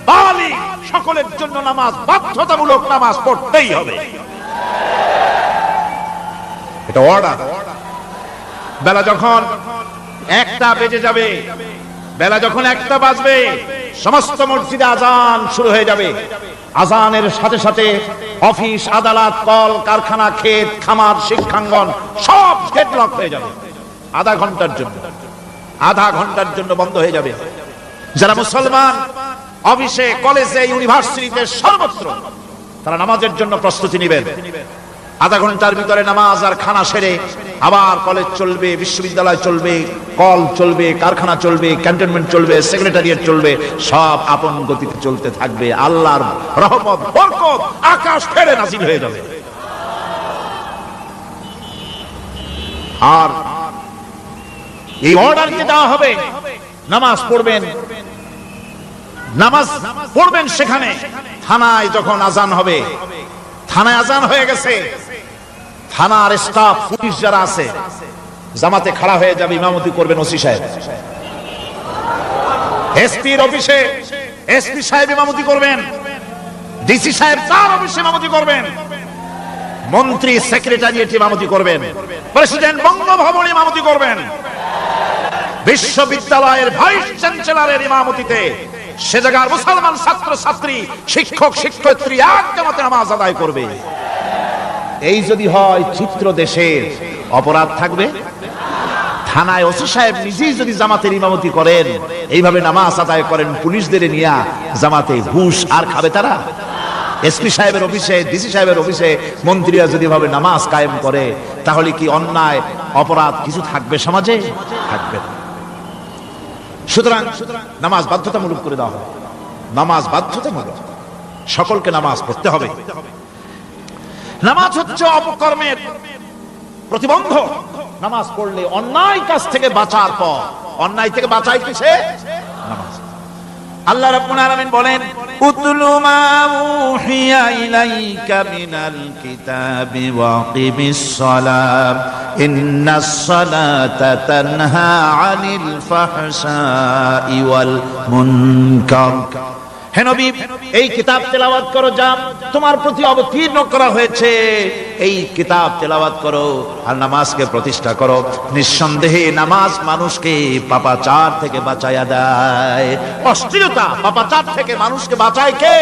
বালিগ সকলের জন্য নামাজ বাধ্যতামূলক, নামাজ পড়তেই হবে, এটা অর্ডার। বেলা যখন 1টা বেজে যাবে, বেলা যখন 1টা বাজবে, সমস্ত মসজিদে আজান শুরু হয়ে যাবে। আজানের সাথে সাথে অফিস, আদালত, কল কারখানা, ক্ষেত খামার, শিক্ষাঙ্গন সব গেট লক হয়ে যাবে। আধা ঘন্টার জন্য বন্ধ হয়ে যাবে। যারা মুসলমান অফিসে, কলেজে, ইউনিভার্সিটিতে, সর্বত্র তারা নামাজের জন্য প্রস্তুতি নেবেন। আধা ঘন্টার ভিতরে নামাজ আর খানা সেরে আবার কলেজ চলবে, বিশ্ববিদ্যালয় চলবে, কল চলবে, কারখানা চলবে, ক্যান্টনমেন্ট চলবে, সেক্রেটারিয়েট চলবে, সব আপন গতিতে চলতে থাকবে। আল্লাহর রহমত, বরকত আকাশ থেকে নাযিল হয়ে যাবে। আর এই অর্ডারকে দেওয়া হবে, নামাজ পড়বেন, নামাজ পড়বেন সেখানে। থানায় যখন আজান হবে, থানায় আজান হয়ে গেছে, থানার স্টাফ, পুলিশ যারা আছে জামাতে খাড়া হয়ে যাবে, ইমামতি করবেন ওসি সাহেব। এসপির অফিসে এসপি সাহেব ইমামতি করবেন, ডিসি সাহেব তার অফিসে ইমামতি করবেন, মন্ত্রী সেক্রেটারিয়েট ইমামতি করবেন, প্রেসিডেন্ট বঙ্গভবনে ইমামতি করবেন, বিশ্ববিদ্যালয়ের ভাইস চ্যান্সেলরের ইমামতিতে সে জায়গার মুসলমান ছাত্র ছাত্রী, শিক্ষক শিক্ষয়িত্রী এক জামাতে নামাজ আদায় করবে। এই যদি হয় চিত্র দেশের, অপরাধ থাকবে? থানায় ওসি সাহেব নিজেই যদি জামাতের ইমামতি করেন, এইভাবে নামাজ আদায় করেন পুলিশদের নিয়ে জামাতে, ঘুষ আর খাবে তারা? এসপি সাহেবের অফিসে, ডিসি সাহেবের অফিসে মন্ত্রীরা যদি ভাবে নামাজ কায়েম করে, তাহলে কি অন্যায় অপরাধ কিছু থাকবে সমাজে? থাকবে না। সুতরাং নামাজ বাধ্যতামূলক করে দেওয়া হবে। নামাজ বাধ্যতামূলক, সকলকে নামাজ পড়তে হবে। নামাজ হচ্ছে অপকর্মের প্রতিবন্ধক। নামাজ পড়লে অন্যায় কাজ থেকে বাঁচার পর, অন্যায় থেকে বাঁচাই কিসে? নামাজ। আল্লাহ রাব্বুল আলামিন বলেন, উতলু মা উহিয়া ইলাইকা মিনাল কিতাবি ওয়া আকিমিস সালাম ইন্নাস সালাতা তানহা আনিল ফাহশাই ওয়াল মুনকার। হে নবী, এই কিতাব তেলাওয়াত করো যা তোমার প্রতি অবতীর্ণ করা হয়েছে, এই কিতাব তেলাওয়াত করো আর নামাজকে প্রতিষ্ঠা করো। নিঃসন্দেহে নামাজ মানুষকে পাপাচার থেকে বাঁচায়া দেয়। অশ্লীলতা পাপাচার থেকে মানুষকে বাঁচায় কে?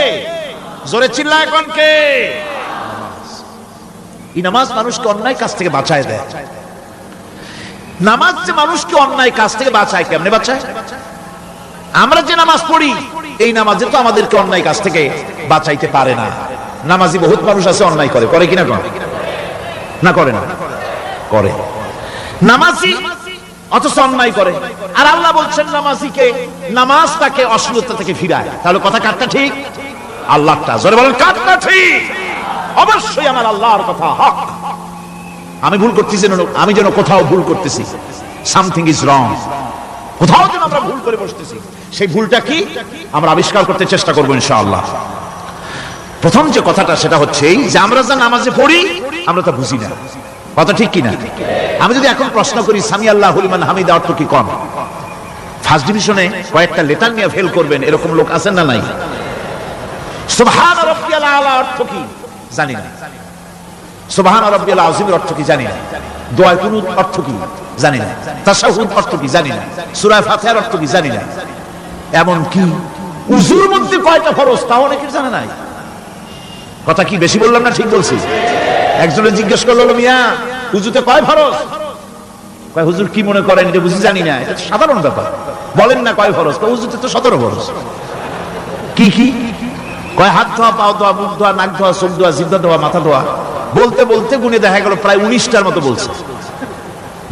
জোরে চিল্লা এখন কে? এই নামাজ মানুষকে অন্যায় কাজ থেকে বাঁচায় দেয়। নামাজ যে মানুষকে অন্যায় কাজ থেকে বাঁচায়, কেমনে বাঁচায়? আমরা যে নামাজ পড়ি, এই নামাজে তো আমাদেরকে অন্যায় কাজ থেকে বাঁচাইতে পারে না। নামাজি বহুত মানুষ আছে অন্যায় করে, করে কিনা? করে না? করে না? করে। নামাজি অথচ অন্যায় করে। আর আল্লাহ বলছেন নামাজিকে, নামাজ তাকে অশ্লীলতা থেকে ফিরায়। তাহলে কথা কারটা ঠিক? আল্লাহটা। জোরে বলেন কারটা ঠিক? অবশ্যই আমার আল্লাহর কথা হক। আমি ভুল করতেছি, আমি যেন কোথাও ভুল করতেছি, সামথিং ইজ রং, কোথাও যেন আমরা ভুল করে বসতেছি। সেই ভুলটা কি আমরা আবিষ্কার করতে চেষ্টা করবো ইনশাআল্লাহ। প্রথম যে কথাটা সেটা হচ্ছে এই যে আমরা যা নামাজে পড়ি আমরা তা বুঝি না। কথা ঠিক কিনা? আমি যদি এখন প্রশ্ন করি সামি আল্লাহু লিমান হামিদা অর্থ কি, কম ফার্স্ট ডিভিশনে কয়েকটা লেটার নিয়ে ফেল করবেন, এরকম লোক আছেন না নাই? সুবহান রাব্বিয়াল আলা অর্থ কি জানি না, সুবহান রাব্বিয়াল আযীমের অর্থ কি জানি না, দোয়া কুনুত অর্থ কি জানি না, তাশাহুদ অর্থ কি জানি না, সূরা ফাতিহার অর্থ কি জানি না। এমন কি উযুর মধ্যে কয়টা ফরজ তাও অনেকের জানা নাই। কথা কি বেশি বললাম না ঠিক বলছি? একজনে জিজ্ঞেস করলো, মিয়া উযুতে কয় ফরজ? কয় হুজুর কি মনে করেন যে বুঝি জানি না? এটা তো সাধারণ ব্যাপার, বলেন না কয় ফরজ? কয় উযুতে তো 17 ফরজ। কি কি? কয় হাত ধোয়া, পাও ধোয়া, মুখ ধোয়া, নাক ধোয়া, চোখ ধোয়া, জিহ্বা ধোয়া, মাথা ধোয়া। বলতে বলতে গুণে দেখা গেল প্রায় 19টার মতো বলছে।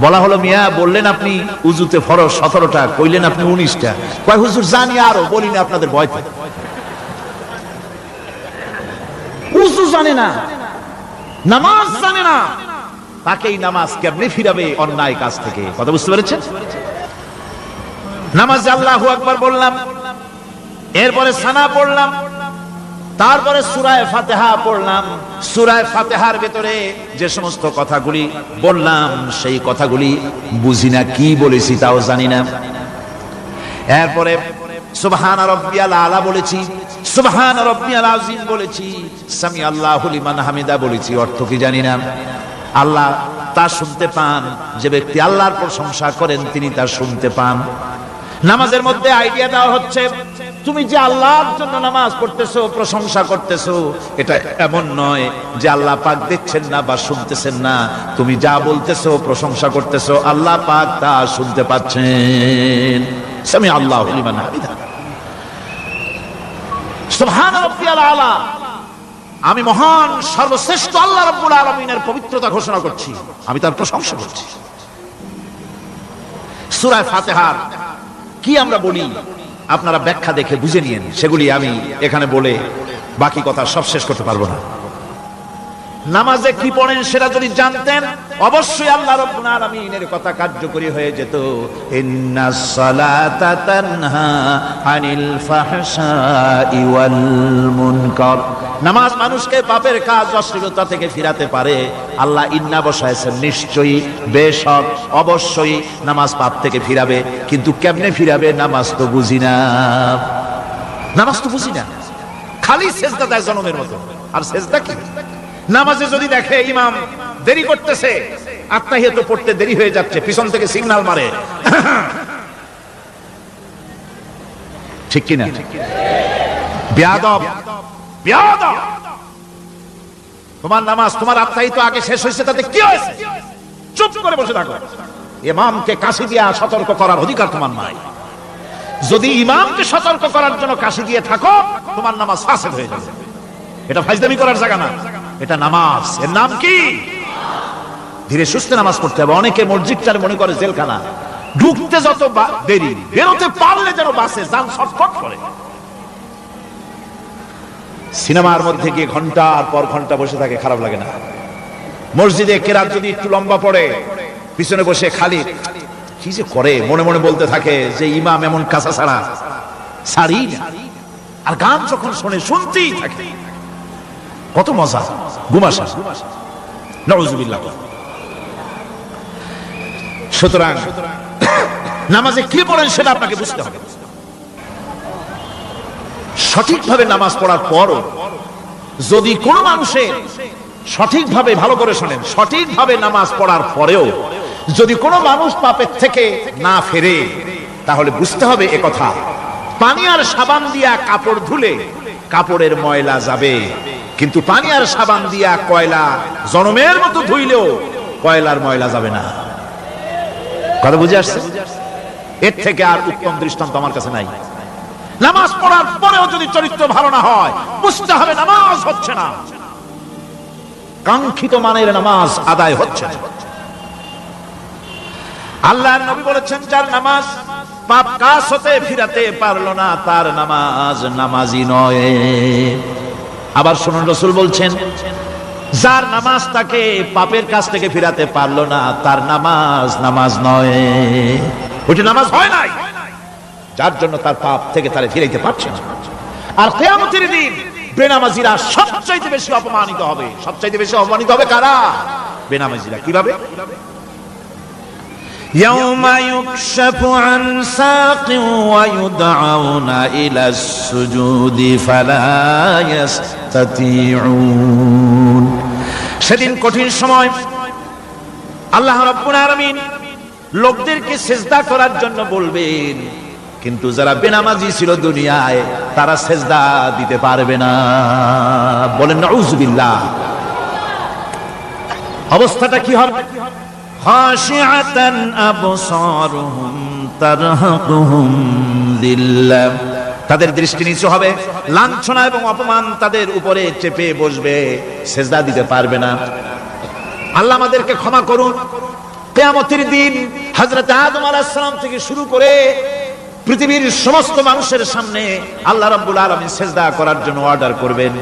বলা হলো, মিয়া বললেন আপনি উযুতে ফরজ 17টা, কইলেন আপনি 19টা। কয় হুজুর জানি আরো, বলি না আপনাদের ভয় থাকে। উযু জানে না, নামাজ জানে না, তাকেই নামাজ কেমনে ফিরাবে অন্যায় কাজ থেকে? কথা বুঝতে পেরেছেন? নামাজে আল্লাহু আকবার বললাম, এরপরে সানা পড়লাম, তারপরে সূরা ফাতিহা পড়লাম। সূরা ফাতিহার ভিতরে যে সমস্ত কথাগুলি বললাম সেই কথাগুলি বুঝি না, কি বলেছি তাও জানি না। এরপরে সুবহান রাব্বিয়াল আলা বলেছি, সুবহান রাব্বিয়াল আযীম বলেছি, সামি আল্লাহু লিমান হামিদা বলেছি, অর্থ কি জানি না। আল্লাহ তা শুনতে পান, যে ব্যক্তি আল্লাহর প্রশংসা করেন তিনি তা শুনতে পান। নামাজের মধ্যে আইডিয়া দেওয়া হচ্ছে, তুমি যে আল্লাহর জন্য নামাজ পড়তেছো, প্রশংসা করতেছো, এটা এমন নয় যে আল্লাহ পাক দেখছেন না বা শুনতেছেন না। তুমি যা বলতেছো, প্রশংসা করতেছো, আল্লাহ পাক তা শুনতে পাচ্ছেন। সামি আল্লাহু লিমান হামিদা, সুবহান রাব্বিয়াল আলা। আমি মহান সর্বশ্রেষ্ঠ আল্লাহ রাব্বুল আলামিনের পবিত্রতা ঘোষণা করছি, আমি তার প্রশংসা করছি। সূরা ফাতিহার কি আমরা বলি আপনারা ব্যাখ্যা দেখে বুঝে নিয়েন, সেগুলি আমি এখানে বলে বাকি কথা সব শেষ করতে পারবো না। নামাজে কি পড়েন সেটা যদি জানতেন, অবশ্যই আল্লাহ রাব্বুল আলামিনের কথা কার্যকরী হয়ে যেত। ইন্নাস সালাতা তানহা আনিল ফাহশাই ওয়াল মুনকার। নামাজ মানুষকে পাপের কাজ অশ্লীলতা থেকে ফিরাতে পারে। আল্লাহ ইন্না বসায়ছেন, নিশ্চয়ই, বেশক, অবশ্যই নামাজ পাপ থেকে ফিরাবে। কিন্তু কেমনে ফিরাবে নামাজ তো বুঝি না, নামাজ তো বুঝি না, খালি সেজদা দেয় জনমের মতো। আর সেজদা কি? নামাজে যদি দেখে ইমাম দেরি করতেছে, আত্মাহিয়াত পড়তে দেরি হয়ে যাচ্ছে, পিছন থেকে সিগন্যাল মারে, ঠিক কিনা? বেয়াদব, বেয়াদব। তোমার নামাজ, তোমার আত্মাহিত আগে শেষ হয়েছে, তাতে কি হয়েছে? চুপ করে বসে থাকো। ইমামকে কাশি দিয়া সতর্ক করার অধিকার তোমার নাই। যদি ইমামকে সতর্ক করার জন্য কাশি দিয়ে থাকো, তোমার নামাজ ফাসেদ হয়ে যাবে। এটা ফাজলামি করার জায়গা না, এটা নামাজ। এর নাম কি? ধীরে সুস্থে নামাজ পড়তে হবে। অনেকে মসজিদটার মনে করে জেলখানা, ঢুকতে যত দেরি, বেরোতে পারলে যেন বাসে যান ছটফট করে। সিনেমার মধ্যে গিয়ে ঘন্টার পর ঘন্টা বসে থাকে, খারাপ লাগে না? মসজিদে কেরাত যদি একটু লম্বা পড়ে, পিছনে বসে খালি কি যে করে মনে মনে বলতে থাকে যে ইমাম এমন কাঁচা ছাড়া ছাড়ি না। আর গান যখন শোনে, শুনতেই থাকে, কত মজা, ঘুমাসা, নাউজুবিল্লাহ। সুতরাং নামাজে কি পড়েন সেটা আপনাকে বুঝতে হবে। সঠিকভাবে নামাজ পড়ার পরও যদি কোনো মানুষের সঠিকভাবে, ভালো করে শোনেন, সঠিকভাবে নামাজ পড়ার পরেও যদি কোনো মানুষ পাপের থেকে না ফেরে, তাহলে বুঝতে হবে একথা, পানি আর সাবান দিয়া কাপড় ধুলে কাপড়ের ময়লা যাবে, কিন্তু পানি আর সাবান দিয়া কয়লা জনমের মতো ধুইলেও কয়লার ময়লা যাবে না। কথা বুঝে আসছে? এর থেকে আর উত্তম দৃষ্টান্ত আমার কাছে নাই। নামাজ পড়ার পরেও যদি চরিত্র ভালো না হয়, বুঝতে হবে নামাজ হচ্ছে না, কাঙ্ক্ষিত মানের নামাজ আদায় হচ্ছে না। আল্লাহর নবী বলেছেন, যার নামাজ পাপ কাজ হতে ফিরাতে পারলো না, তার নামাজ নামাজি নয়। আবার শুনুন, রাসূল বলছেন, যার নামাজ তাকে পাপের কাজ থেকে ফিরাতে পারলো না, তার নামাজ নামাজ নয়। ওইটা নামাজ হয় নাই, যার জন্য তার পাপ থেকে তারা ফিরাইতে পারছে না। আর কিয়ামতের দিন বেনামাজিরা সবচাইতে বেশি অপমানিত হবে। সবচাইতে বেশি অপমানিত হবে কারা? বেনামাজিরা। কিভাবে? يوم يكشف عن ساق ويدعون إلى السجود فلا يستطيعون। সেদিন কঠিন সময় আল্লাহ রাব্বুল আলামিন লোকদেরকে সিজদা করার জন্য বলবেন, কিন্তু যারা বেনামাজি ছিল দুনিয়ায়, তারা সিজদা দিতে পারবে না। বলেন নাউজুবিল্লাহ। অবস্থাটা কি হবে? খাশিআতান আবসারুহুম তারহাকুহুম যিল্লাহ। তাদের দৃষ্টি নিচু হবে, লাঞ্ছনা এবং অপমান তাদের উপরে চেপে বসবে, সিজদা দিতে পারবে না। আল্লাহ আমাদেরকে ক্ষমা করুন। কিয়ামতের দিন হযরত আদম আলাইহিস সালাম থেকে শুরু করে পৃথিবীর সমস্ত মানুষের সামনে আল্লাহ রাব্বুল আলামিন সিজদা করার জন্য অর্ডার করবেন।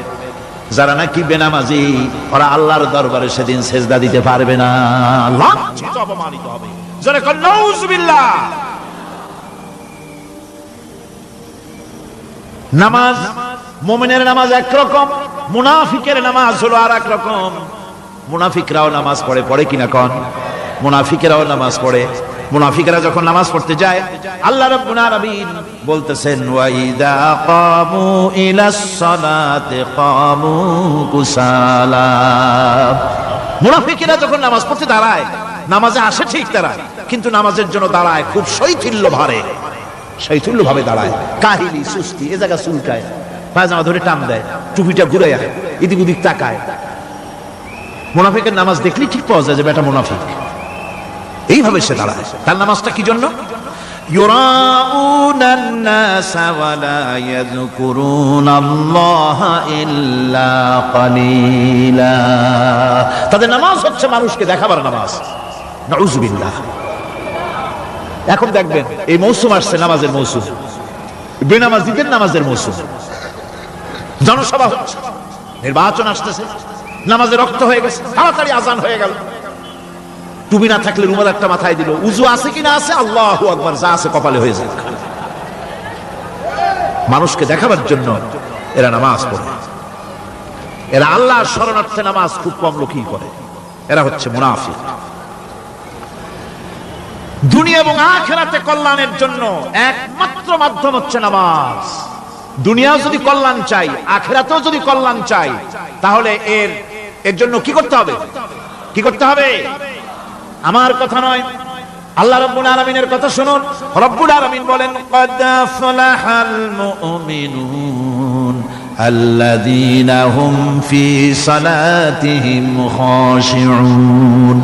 যারা নাকি বেনামাজি, ওরা আল্লাহর দরবারে সেদিন সিজদা দিতে পারবে না, লাঞ্ছিত, অপমানিত হবে। যারা কল নাউজুবিল্লাহ। নামাজ, মুমিনের নামাজ একরকম, মুনাফিকের নামাজ হলো আর এক রকম। মুনাফিকরাও নামাজ পড়ে, পড়ে কিনা কোন? মুনাফিকেরাও নামাজ পড়ে। মুনাফিকরা যখন নামাজ পড়তে যায়, আল্লাহ রাব্বুল আলামিন বলতেছেন, ওয়া ইযা কামু ইলাস সালাতি কামু কুসালা। মুনাফিকরা যখন নামাজ পড়তে দাঁড়ায়, নামাজে আসে ঠিক তারা, কিন্তু নামাজের জন্য দাঁড়ায় খুব শৈথিল্য ভারে, শৈথিল্য ভাবে দাঁড়ায়, কাহিলি, সুস্তি, এ জায়গা চুলকায়, পায়জামা ধরে টান দেয়, টুপিটা ঘুরাইয়া এদিক ওদিক তাকায়। মুনাফিকের নামাজ দেখলেই ঠিক পাওয়া যায় যে বেটা মুনাফিক। এইভাবে সে দাঁড়ায়। তার নামাজটা কি জন্য? ইউরাউনান নাস ওয়া লা ইয়াযকুরুনাল্লাহা ইল্লা কালিলা। তাদের নামাজ হচ্ছে মানুষকে দেখাবার নামাজ। নাউজুবিল্লাহ। এখন দেখবেন এই মৌসুম আসছে, নামাজের মৌসুম, বেনামাজিদের নামাজের মৌসুম। জনসভা হচ্ছে, নির্বাচন আসতেছে, নামাজে রক্ত হয়ে গেছে, তাড়াতাড়ি আজান হয়ে গেল, টুপি না থাকলে রুমাল একটা মাথায় দিল, উজু আছে কিনা আছে, আল্লাহু আকবার, যা আছে কপালে হয়ে যায়। মানুষকে দেখাবার জন্য এরা নামাজ পড়ে। এরা আল্লাহর শরণার্থে নামাজ খুব কম লোকই করে, এরা হচ্ছে মুনাফিক। দুনিয়া এবং আখিরাতে কল্যাণের জন্য একমাত্র মাধ্যম হচ্ছে নামাজ। দুনিয়াও যদি কল্যাণ চাই, আখিরাতেও যদি কল্যাণ চাই, তাহলে এর জন্য কি করতে হবে? কি করতে হবে? আমার কথা নয়, আল্লাহ রাব্বুল আলামিনের কথা শুনুন। রব্বুল আলামিন বলেন, ক্বাদ আফলাহাল মুমিনুন আল্লাযীনা হুম ফি সালাতিহিম খাশিউন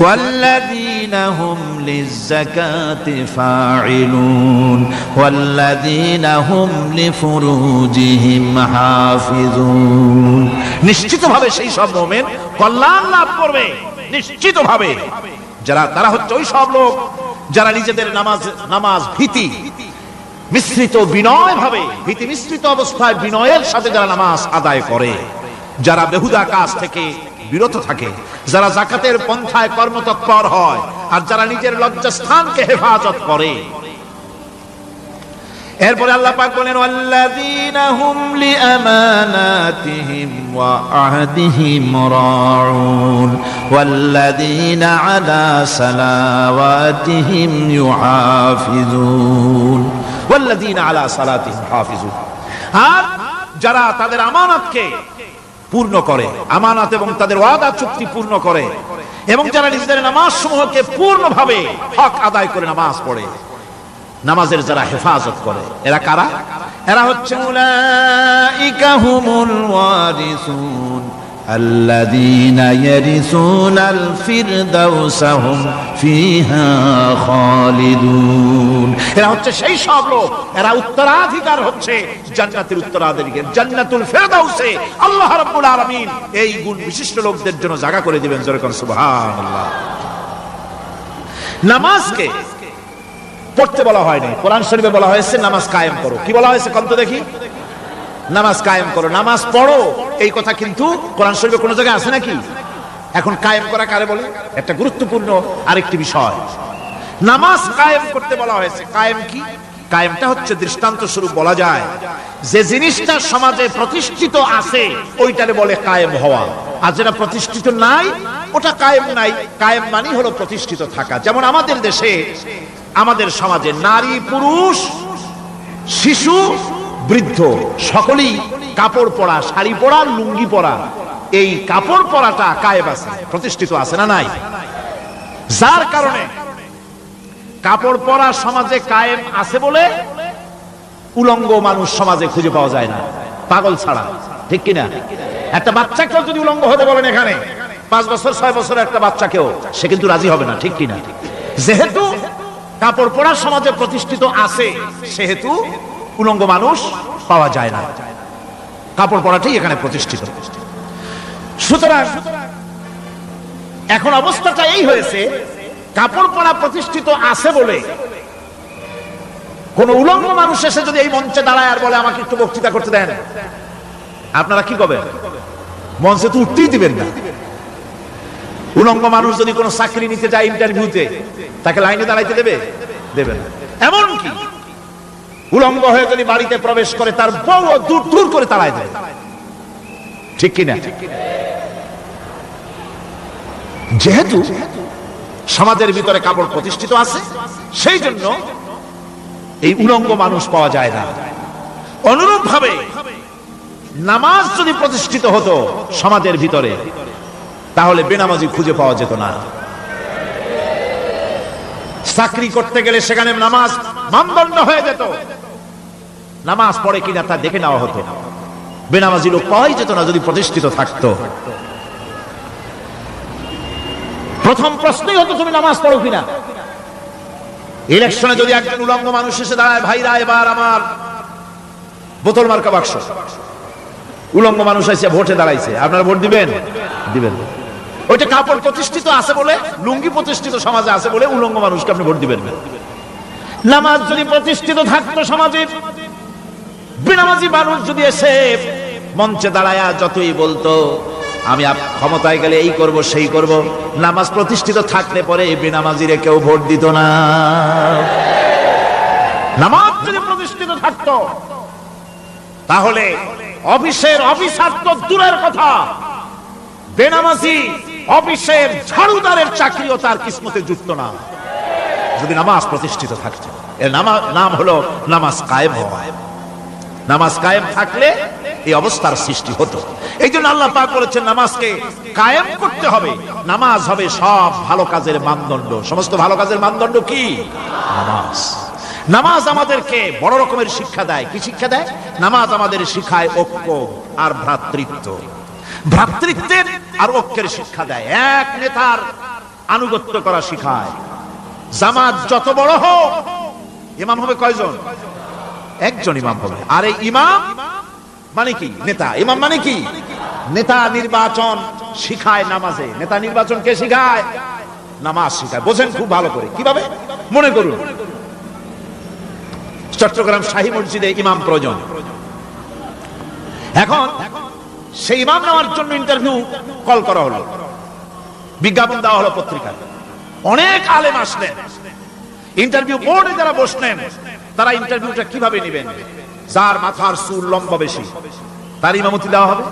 ওয়াল্লাযীনা হুম লিয-যাকাতি ফাঈলুন ওয়াল্লাযীনা হুম লিফুরুজিহিম হাফিজুন। নিশ্চিতভাবে সেই সব মুমিন কল্যাণ লাভ করবে, নিশ্চিতভাবে। তারা হচ্ছে ওই সব লোক যারা নিজেদের নামাজ ভীতি মিশ্রিত বিনয় ভাবে, ভীতি মিশ্রিত অবস্থায় বিনয়ের সাথে যারা নামাজ আদায় করে, যারা বেহুদা কাজ থেকে বিরত থাকে, যারা যাকাতের পন্থায় কর্মতৎপর হয়, আর যারা নিজের লজ্জাস্থানকে হেফাজত করে। এরপরে আল্লাহ পাক বলেন, ওয়াল্লাযীনা হুম লিআমানাতিহিম ওয়া আহদিহিম রাউন ওয়াল্লাযীনা আলা সালাওয়াতিহিম ইউহাফিজুন ওয়াল্লাযীনা আলা সালাতিহিম হাফিজুন। আর যারা তাদের আমানতকে পূর্ণ করে, আমানত এবং তাদের ওয়াদা চুক্তি পূর্ণ করে, এবং যারা নিজেদের নামাজ সমূহকে পূর্ণভাবে হক আদায় করে নামাজ পড়ে, নামাজের যারা হেফাজত করে, এরা কারা? এরা হচ্ছে উলাইকা হুমুল ওয়ারিসুন আল্লাযীনা ইয়ারিসুনাল ফিরদাউসা হুম ফিহা খালিদুন। এরা হচ্ছে সেই সব লোক, এরা উত্তরাধিকার হচ্ছে জান্নাতের উত্তরাধিকার, জান্নাতুল ফিরদাউসে আল্লাহ রাব্বুল আলামিন এই গুণ বিশিষ্ট লোকদের জন্য জায়গা করে দিবেন। জোরে কোন সুবহানাল্লাহ। নামাজকে পড়তে বলা হয়নি, কোরআন শরীফে বলা হয়েছে নামাজ কায়েম করো। কি বলা হয়েছে কন্ত দেখি? নামাজ কায়েম করো, নামাজ পড়ো। এই কথা কিন্তু কোরআন শরীফে কোনো জায়গায় আছে নাকি? এখন কায়েম করা কারে বলে? একটা গুরুত্বপূর্ণ আরেকটি বিষয়, নামাজ কায়েম করতে বলা হয়েছে। কায়েম কি? কায়েমটা হচ্ছে দৃষ্টান্ত স্বরূপ বলা যায় যে জিনিসটা সমাজে প্রতিষ্ঠিত আছে ওইটারে বলে কায়েম হওয়া, আর যেটা প্রতিষ্ঠিত নাই ওটা কায়েম নাই। কায়েম মানে হলো প্রতিষ্ঠিত থাকা। যেমন আমাদের দেশে, আমাদের সমাজে নারী পুরুষ শিশু বৃদ্ধ সকলেই কাপড় পরা, শাড়ি পরা, লুঙ্গি পরা, এই কাপড় পরাটা কায়েম আছে, প্রতিষ্ঠিত আছে না নাই? যার কারণে কাপড় পরা সমাজে কায়েম আছে বলে উলঙ্গ মানুষ সমাজে খুঁজে পাওয়া যায় না, পাগল ছাড়া। ঠিক কিনা? একটা বাচ্চাকেও যদি উলঙ্গ হতে বলেন এখানে, 5 বছর 6 বছরের একটা বাচ্চাকেও, সে কিন্তু রাজি হবে না। ঠিক কিনা? যেহেতু কাপড় পরা সমাজে প্রতিষ্ঠিত আছে, সেহেতু উলঙ্গ মানুষ পাওয়া যায় না, কাপড় পরাটাই এখানে প্রতিষ্ঠিত। সুতরাং এখন অবস্থাটা এই হয়েছে, কাপড় পরা প্রতিষ্ঠিত আছে বলে কোন উলঙ্গ মানুষ এসে যদি এই মঞ্চে দাঁড়ায় আর বলে আমাকে একটু বক্তৃতা করতে দেন, আপনারা কি করবেন? মঞ্চে তো উঠতেই দিবেন না। উলঙ্গ মানুষ যদি কোনো চাকরি নিতে যায় ইন্টারভিউতে, তাকে লাইনে দাঁড়াইতে দেবে? দেবে না। এমনকি উলঙ্গ হয়ে যদি বাড়িতে প্রবেশ করে, তার বউ দূর দূর করে তাড়ায় দেবে। ঠিক কিনা? যেহেতু সমাজের ভিতরে কাপড় প্রতিষ্ঠিত আছে, সেই জন্য এই উলঙ্গ মানুষ পাওয়া যায় না। অনুরূপ ভাবে নামাজ যদি প্রতিষ্ঠিত হতো সমাজের ভিতরে, তাহলে বেনামাজি খুঁজে পাওয়া যেত না। চাকরি করতে গেলে সেখানে নামাজ মানদণ্ড হয়ে যেত, নামাজ পড়ে কিনা তা দেখে নেওয়া হতো। বেনামাজি লোক পাওয়াই যেত না যদি প্রতিষ্ঠিত থাকতো। প্রথম প্রশ্নই হতো তুমি নামাজ পড়ো কিনা। ইলেকশনে যদি একজন উলঙ্গ মানুষ এসে দাঁড়ায়, ভাইরা এবার আমার বোতল মার্কা বাক্স, উলঙ্গ মানুষ এসে ভোটে দাঁড়াইছে, আপনারা ভোট দিবেন? দিবেন। ওইটা কাপড় প্রতিষ্ঠিত আছে বলে, লুঙ্গি প্রতিষ্ঠিত সমাজে আছে বলে উলঙ্গ মানুষকে আপনি ভোট দিবেন না। নামাজ যদি প্রতিষ্ঠিত থাকতো সমাজে, বেনামাজি মানুষ যদি এসে মঞ্চে দাঁড়ায়া যতই বলতো আমি ক্ষমতায় গেলে এই করব সেই করব, নামাজ প্রতিষ্ঠিত থাকলে পরে বেনামাজিরে কেউ ভোট দিত না। নামাজ যদি প্রতিষ্ঠিত থাকতো তাহলে অফিসের অফিসার তো দূরের কথা, বেনামাজি অফিসের ঝাড়ুদারের চাকরিও তার কিসমতে যুক্ত না, যদি নামাজ প্রতিষ্ঠিত থাকছে। এর নাম হলো নামাজ কায়েম হওয়া। নামাজ কায়েম থাকলে এই অবস্থার সৃষ্টি হতো। এই জন্য আল্লাহ পাক বলেছেন নামাজকে কায়েম করতে হবে। নামাজ হবে সব ভালো কাজের মানদণ্ড। সমস্ত ভালো কাজের মানদণ্ড কি? নামাজ। নামাজ আমাদেরকে বড় রকমের শিক্ষা দেয়। কি শিক্ষা দেয়? নামাজ আমাদের শিখায় ঐক্য আর ভ্রাতৃত্ব। ভ্রাতৃত্বের আর ঐক্যের শিক্ষা দেয়। এক নেতার আনুগত্য করা শিখায়। জামাত যত বড় হোক, ইমাম হবে কয়জন? একজন ইমাম হবে। আর এই ইমাম মানে কি? নেতা। ইমাম মানে কি? নেতা নির্বাচন শিখায় নামাজে। নেতা নির্বাচন কে শিখায়? নামাজ শিখায়। বোঝেন খুব ভালো করে। কিভাবে? মনে করুন চট্টগ্রাম শাহী মসজিদে ইমাম প্রয়োজন। এখন সেই ইমাম নেওয়ার জন্য ইন্টারভিউ কল করা হলো, বিজ্ঞাপন দেওয়া হলো পত্রিকায়। অনেক আলেম আসলেন। ইন্টারভিউ বোর্ডে যারা বসলেন তারা ইন্টারভিউটা কিভাবে নেবেন? যার মাথার চুল লম্বা বেশি তার ইমামতি দেওয়া হবে,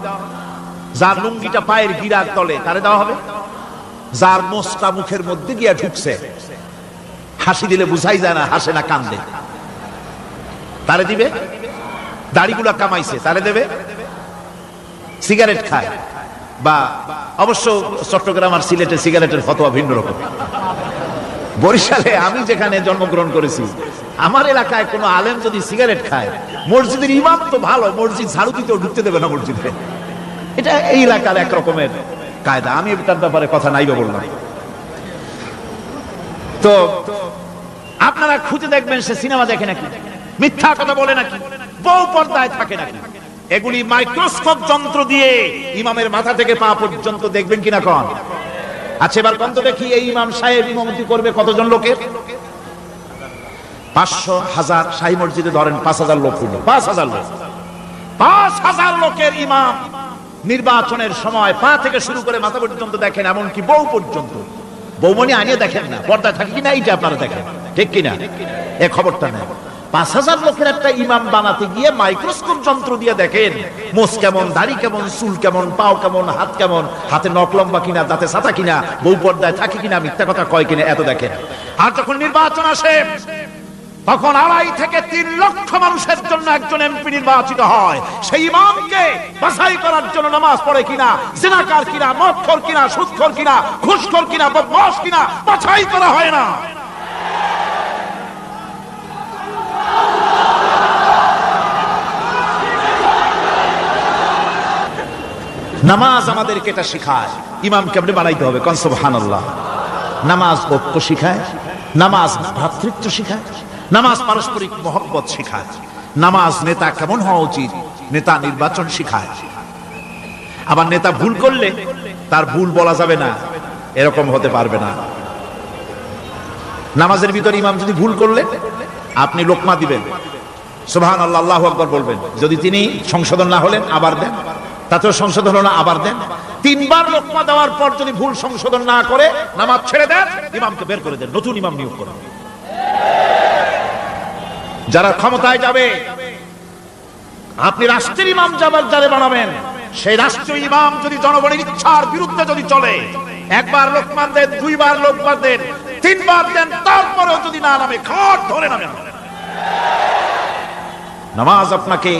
যার লুঙ্গিটা পায়ের গিরার তলে তারে দেওয়া হবে, যার মোষটা মুখের মধ্যে গিয়া ঢুকছে, হাসি দিলে বুঝাই যায় না হাসে না কান্দে, তারে দিবে। দাড়িগুলা কামাইছে তারে দেবে। সিগারেট খায় বা অবশ্য চট্টগ্রাম আর সিলেটে সিগারেটের ফতোয়া ভিন্ন রকম। বরিশালে আমি যেখানে জন্মগ্রহণ করেছি, আমার এলাকায় কোনো আলেম যদি সিগারেট খায়, মসজিদের ইমাম তো ভালো, মসজিদ ঝাড়ু দিতেও ঢুকতে দেবে না মসজিদে। এটা এই এলাকার এক রকমের কায়দা। আমি এটার ব্যাপারে কথা নাইবা বললাম। তো আপনারা খুঁজে দেখবেন সে সিনেমা দেখে নাকি, মিথ্যা কথা বলে নাকি, বউ পর্দায় থাকে নাকি। এগুলি মাইক্রোস্কোপ যন্ত্র দিয়ে ইমামের মাথা থেকে পা পর্যন্ত দেখবেন কিনা কোন? আচ্ছা এবার কত দেখি এই ইমাম সাহেব ইমামতি করবে কতজন লোকের? 500, 1000। শাহী মসজিদে ধরেন 5000 লোক হইল। 5000 লোক, 5000 লোকের ইমাম নির্বাচনের সময় পা থেকে শুরু করে মাথা পর্যন্ত দেখেন, এমনকি বউ পর্যন্ত। বৌমনি আনিয়ে দেখেন না, পর্দায় থাকে কিনা এইটা আপনারা দেখেন, ঠিক কিনা? এ খবরটা নেই। 5000 লোকের একটা ইমাম বানাতে গিয়ে মাইক্রোস্কোপ যন্ত্র দিয়ে দেখেন মোষ কেমন, দাড়ি কেমন, চুল কেমন, পাও কেমন, হাত কেমন, হাতে নখ লম্বা কিনা, দাঁতে ছাতা কিনা, বউ পর্দায় থাকে কিনা, মিথ্যা কথা কয় কিনা, এত দেখেন। আর যখন নির্বাচন আসে তখন 2.5 থেকে 3 লক্ষ মানুষের জন্য একজন এমপি নির্বাচিত হয়। সেই ইমামকে বাছাই করার জন্য নামাজ পড়ে কিনা, জিনাকার কিনা, মদখোর কিনা, সুদখোর কিনা, ঘুষখোর কিনা, বদমাশ কিনা বাছাই করা হয় না। নামাজ আমাদেরকে এটা শিখায় ইমাম কেমনে বানাইতে হবে। কোন সুবহানাল্লাহ। নামাজ ঐক্য শিখায়, নামাজ ভ্রাতৃত্ব শিখায়, নামাজ পারস্পরিক মহব্বত শিখায়, নামাজ নেতা কেমন হওয়া উচিত, নেতা নির্বাচন শিখায়। আবার নেতা ভুল করলে তার ভুল বলা যাবে না, এরকম হতে পারবে না। নামাজের ভিতরে ইমাম যদি ভুল করলে আপনি লোকমা দিবেন, সুবহানাল্লাহ, আল্লাহু আকবার বলবেন। যদি তিনি সংশোধন না হলেন আবার দেন, তাতেও সংশোধন হলো না আবার দেন। 3 বার লোকমা দেওয়ার পর যদি ভুল সংশোধন না করে নামাজ ছেড়ে দেন, ইমামকে বের করে দেন, নতুন ইমাম নিয়োগ করেন। যারা ক্ষমতায় যাবে, আপনি রাষ্ট্রের ইমাম যারে বানাবেন, সেই রাষ্ট্রীয় ইমাম যদি জনগণের ইচ্ছার বিরুদ্ধে যদি চলে, 1 বার লোকমা দেন, 2 বার লোকমা দেন, 3 বার দেন, তারপরেও যদি না নামে, খাট ধরে নামেন। নামাজ আপনাকে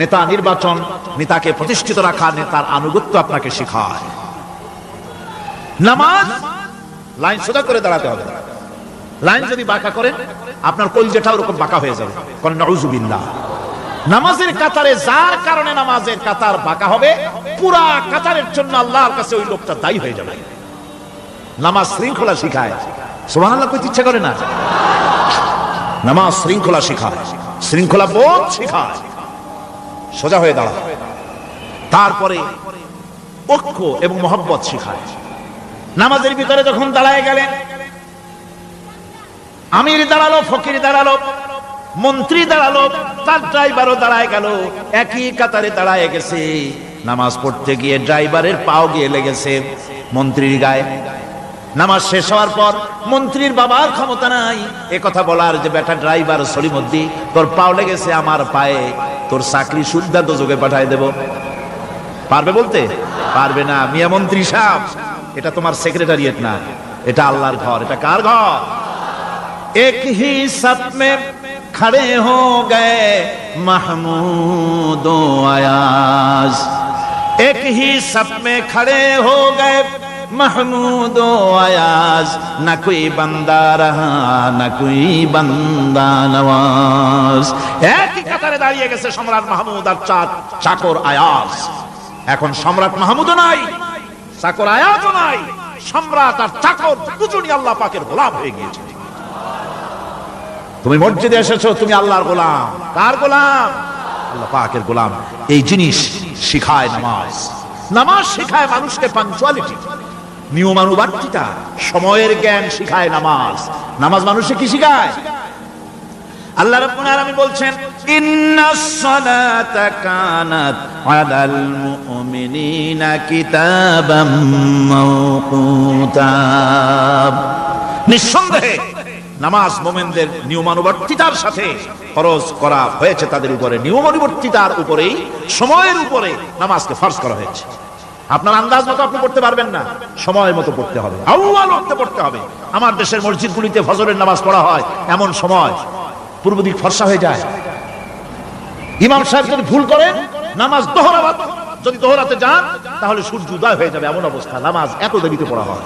নেতা নির্বাচন, নেতাকে প্রতিষ্ঠিত রাখা, নেতার আনুগত্য আপনাকে শেখায়। নামাজ লাইন সোজা করে দাঁড়াতে হবে। লাইন যদি বাঁকা করেন আপনার কলজেটা ওরকম বাঁকা হয়ে যাবে। কোন নাউযুবিল্লাহ। নামাজের কাতারে যার কারণে নামাজের কাতার বাঁকা হবে, পুরা কাতারের জন্য আল্লাহর কাছে ওই লোকটা দায়ী হয়ে যাবে। নামাজ শৃঙ্খলা শিখায়। সুবহানাল্লাহ কইতে ইচ্ছা করে না? নামাজ শৃঙ্খলা শিখায়, শৃঙ্খলা বোধ শিখায়, সোজা হয়ে দাঁড়া। তারপরে ঐক্য এবং মহব্বত শিখায়। নামাজের ভিতরে যখন দাঁড়ায় গেলেন, আমির দাঁড়ালো, ফকির দাঁড়ালো, মন্ত্রী দাঁড়ালো, তার ড্রাইভারও দাঁড়ায় গেল, একই কাতারে দাঁড়ায় গেছে। নামাজ পড়তে গিয়ে ড্রাইভারের পাও গিয়ে লেগেছে মন্ত্রীর গায়ে, নামাজ শেষ হওয়ার পর মন্ত্রীর বাবার ক্ষমতা নাই এ কথা বলার যে বেটা ড্রাইভার সলিমুদ্দি তোর পাও লেগেছে আমার পায়ে, তোর চাকরি শুদ্ধা দোজকে পাঠায় দেব, পারবে বলতে? পারবে না। মিয়া মন্ত্রী সাহেব, এটা তোমার সেক্রেটারিয়েট না, এটা আল্লাহর ঘর। এটা কার ঘর? এক হি সব মে খড়ে হো গয়ে মাহমুদ ও আয়াজ, এক হি সব মে খড়ে হো গয়ে महमूद ओ आयाज, न कोई बंदा रहा न कोई बंदा नवाज। একই কাতারে দাঁড়িয়ে গেছে সম্রাট মাহমুদ আর চাকর আয়াজ। এখন সম্রাট মাহমুদও নাই, চাকর আয়াজও নাই, সম্রাট আর চাকর দুজনই আল্লাহ পাকের গোলাম হয়ে গিয়েছে। তুমি মসজিদে এসেছো, তুমি আল্লাহর গোলাম। কার গোলাম? আল্লাহ পাকের গোলাম। এই জিনিস শিখায় নামাজ। নামাজ শিখায় মানুষকে পাঞ্চুয়ালিটি, নিয়মানুবর্তিতা, সময়ের জ্ঞান শিখায় নামাজ। নামাজ মানুষকে কি শিখায়? আল্লাহ রাব্বুল আলামিন বলছেন, ইন্নাস সালাতা কানাত আলাল মুমিনিনা কিতাবাম মাওকুতা। নিঃসন্দেহে নামাজ মুমিনদের নিয়মানুবর্তিতার সাথে ফরজ করা হয়েছে, তাদের উপরে নিয়মানুবর্তিতার উপরেই, সময়ের উপরে নামাজকে ফরজ করা হয়েছে। আপনার আন্দাজ মতো আপনি পড়তে পারবেন না, সময় মতো পড়তে হবে, আউয়াল ওয়াক্তে পড়তে হবে। আমার দেশের মসজিদগুলিতে ফজরের নামাজ পড়া হয় এমন সময় পূর্ব দিক ফর্সা হয়ে যায়। ইমাম সাহেব যদি ভুল করেন, নামাজ যদি দোহরাতে যান তাহলে সূর্য উদয় হয়ে যাবে, এমন অবস্থা। নামাজ এত দেরিতে পড়া হয়।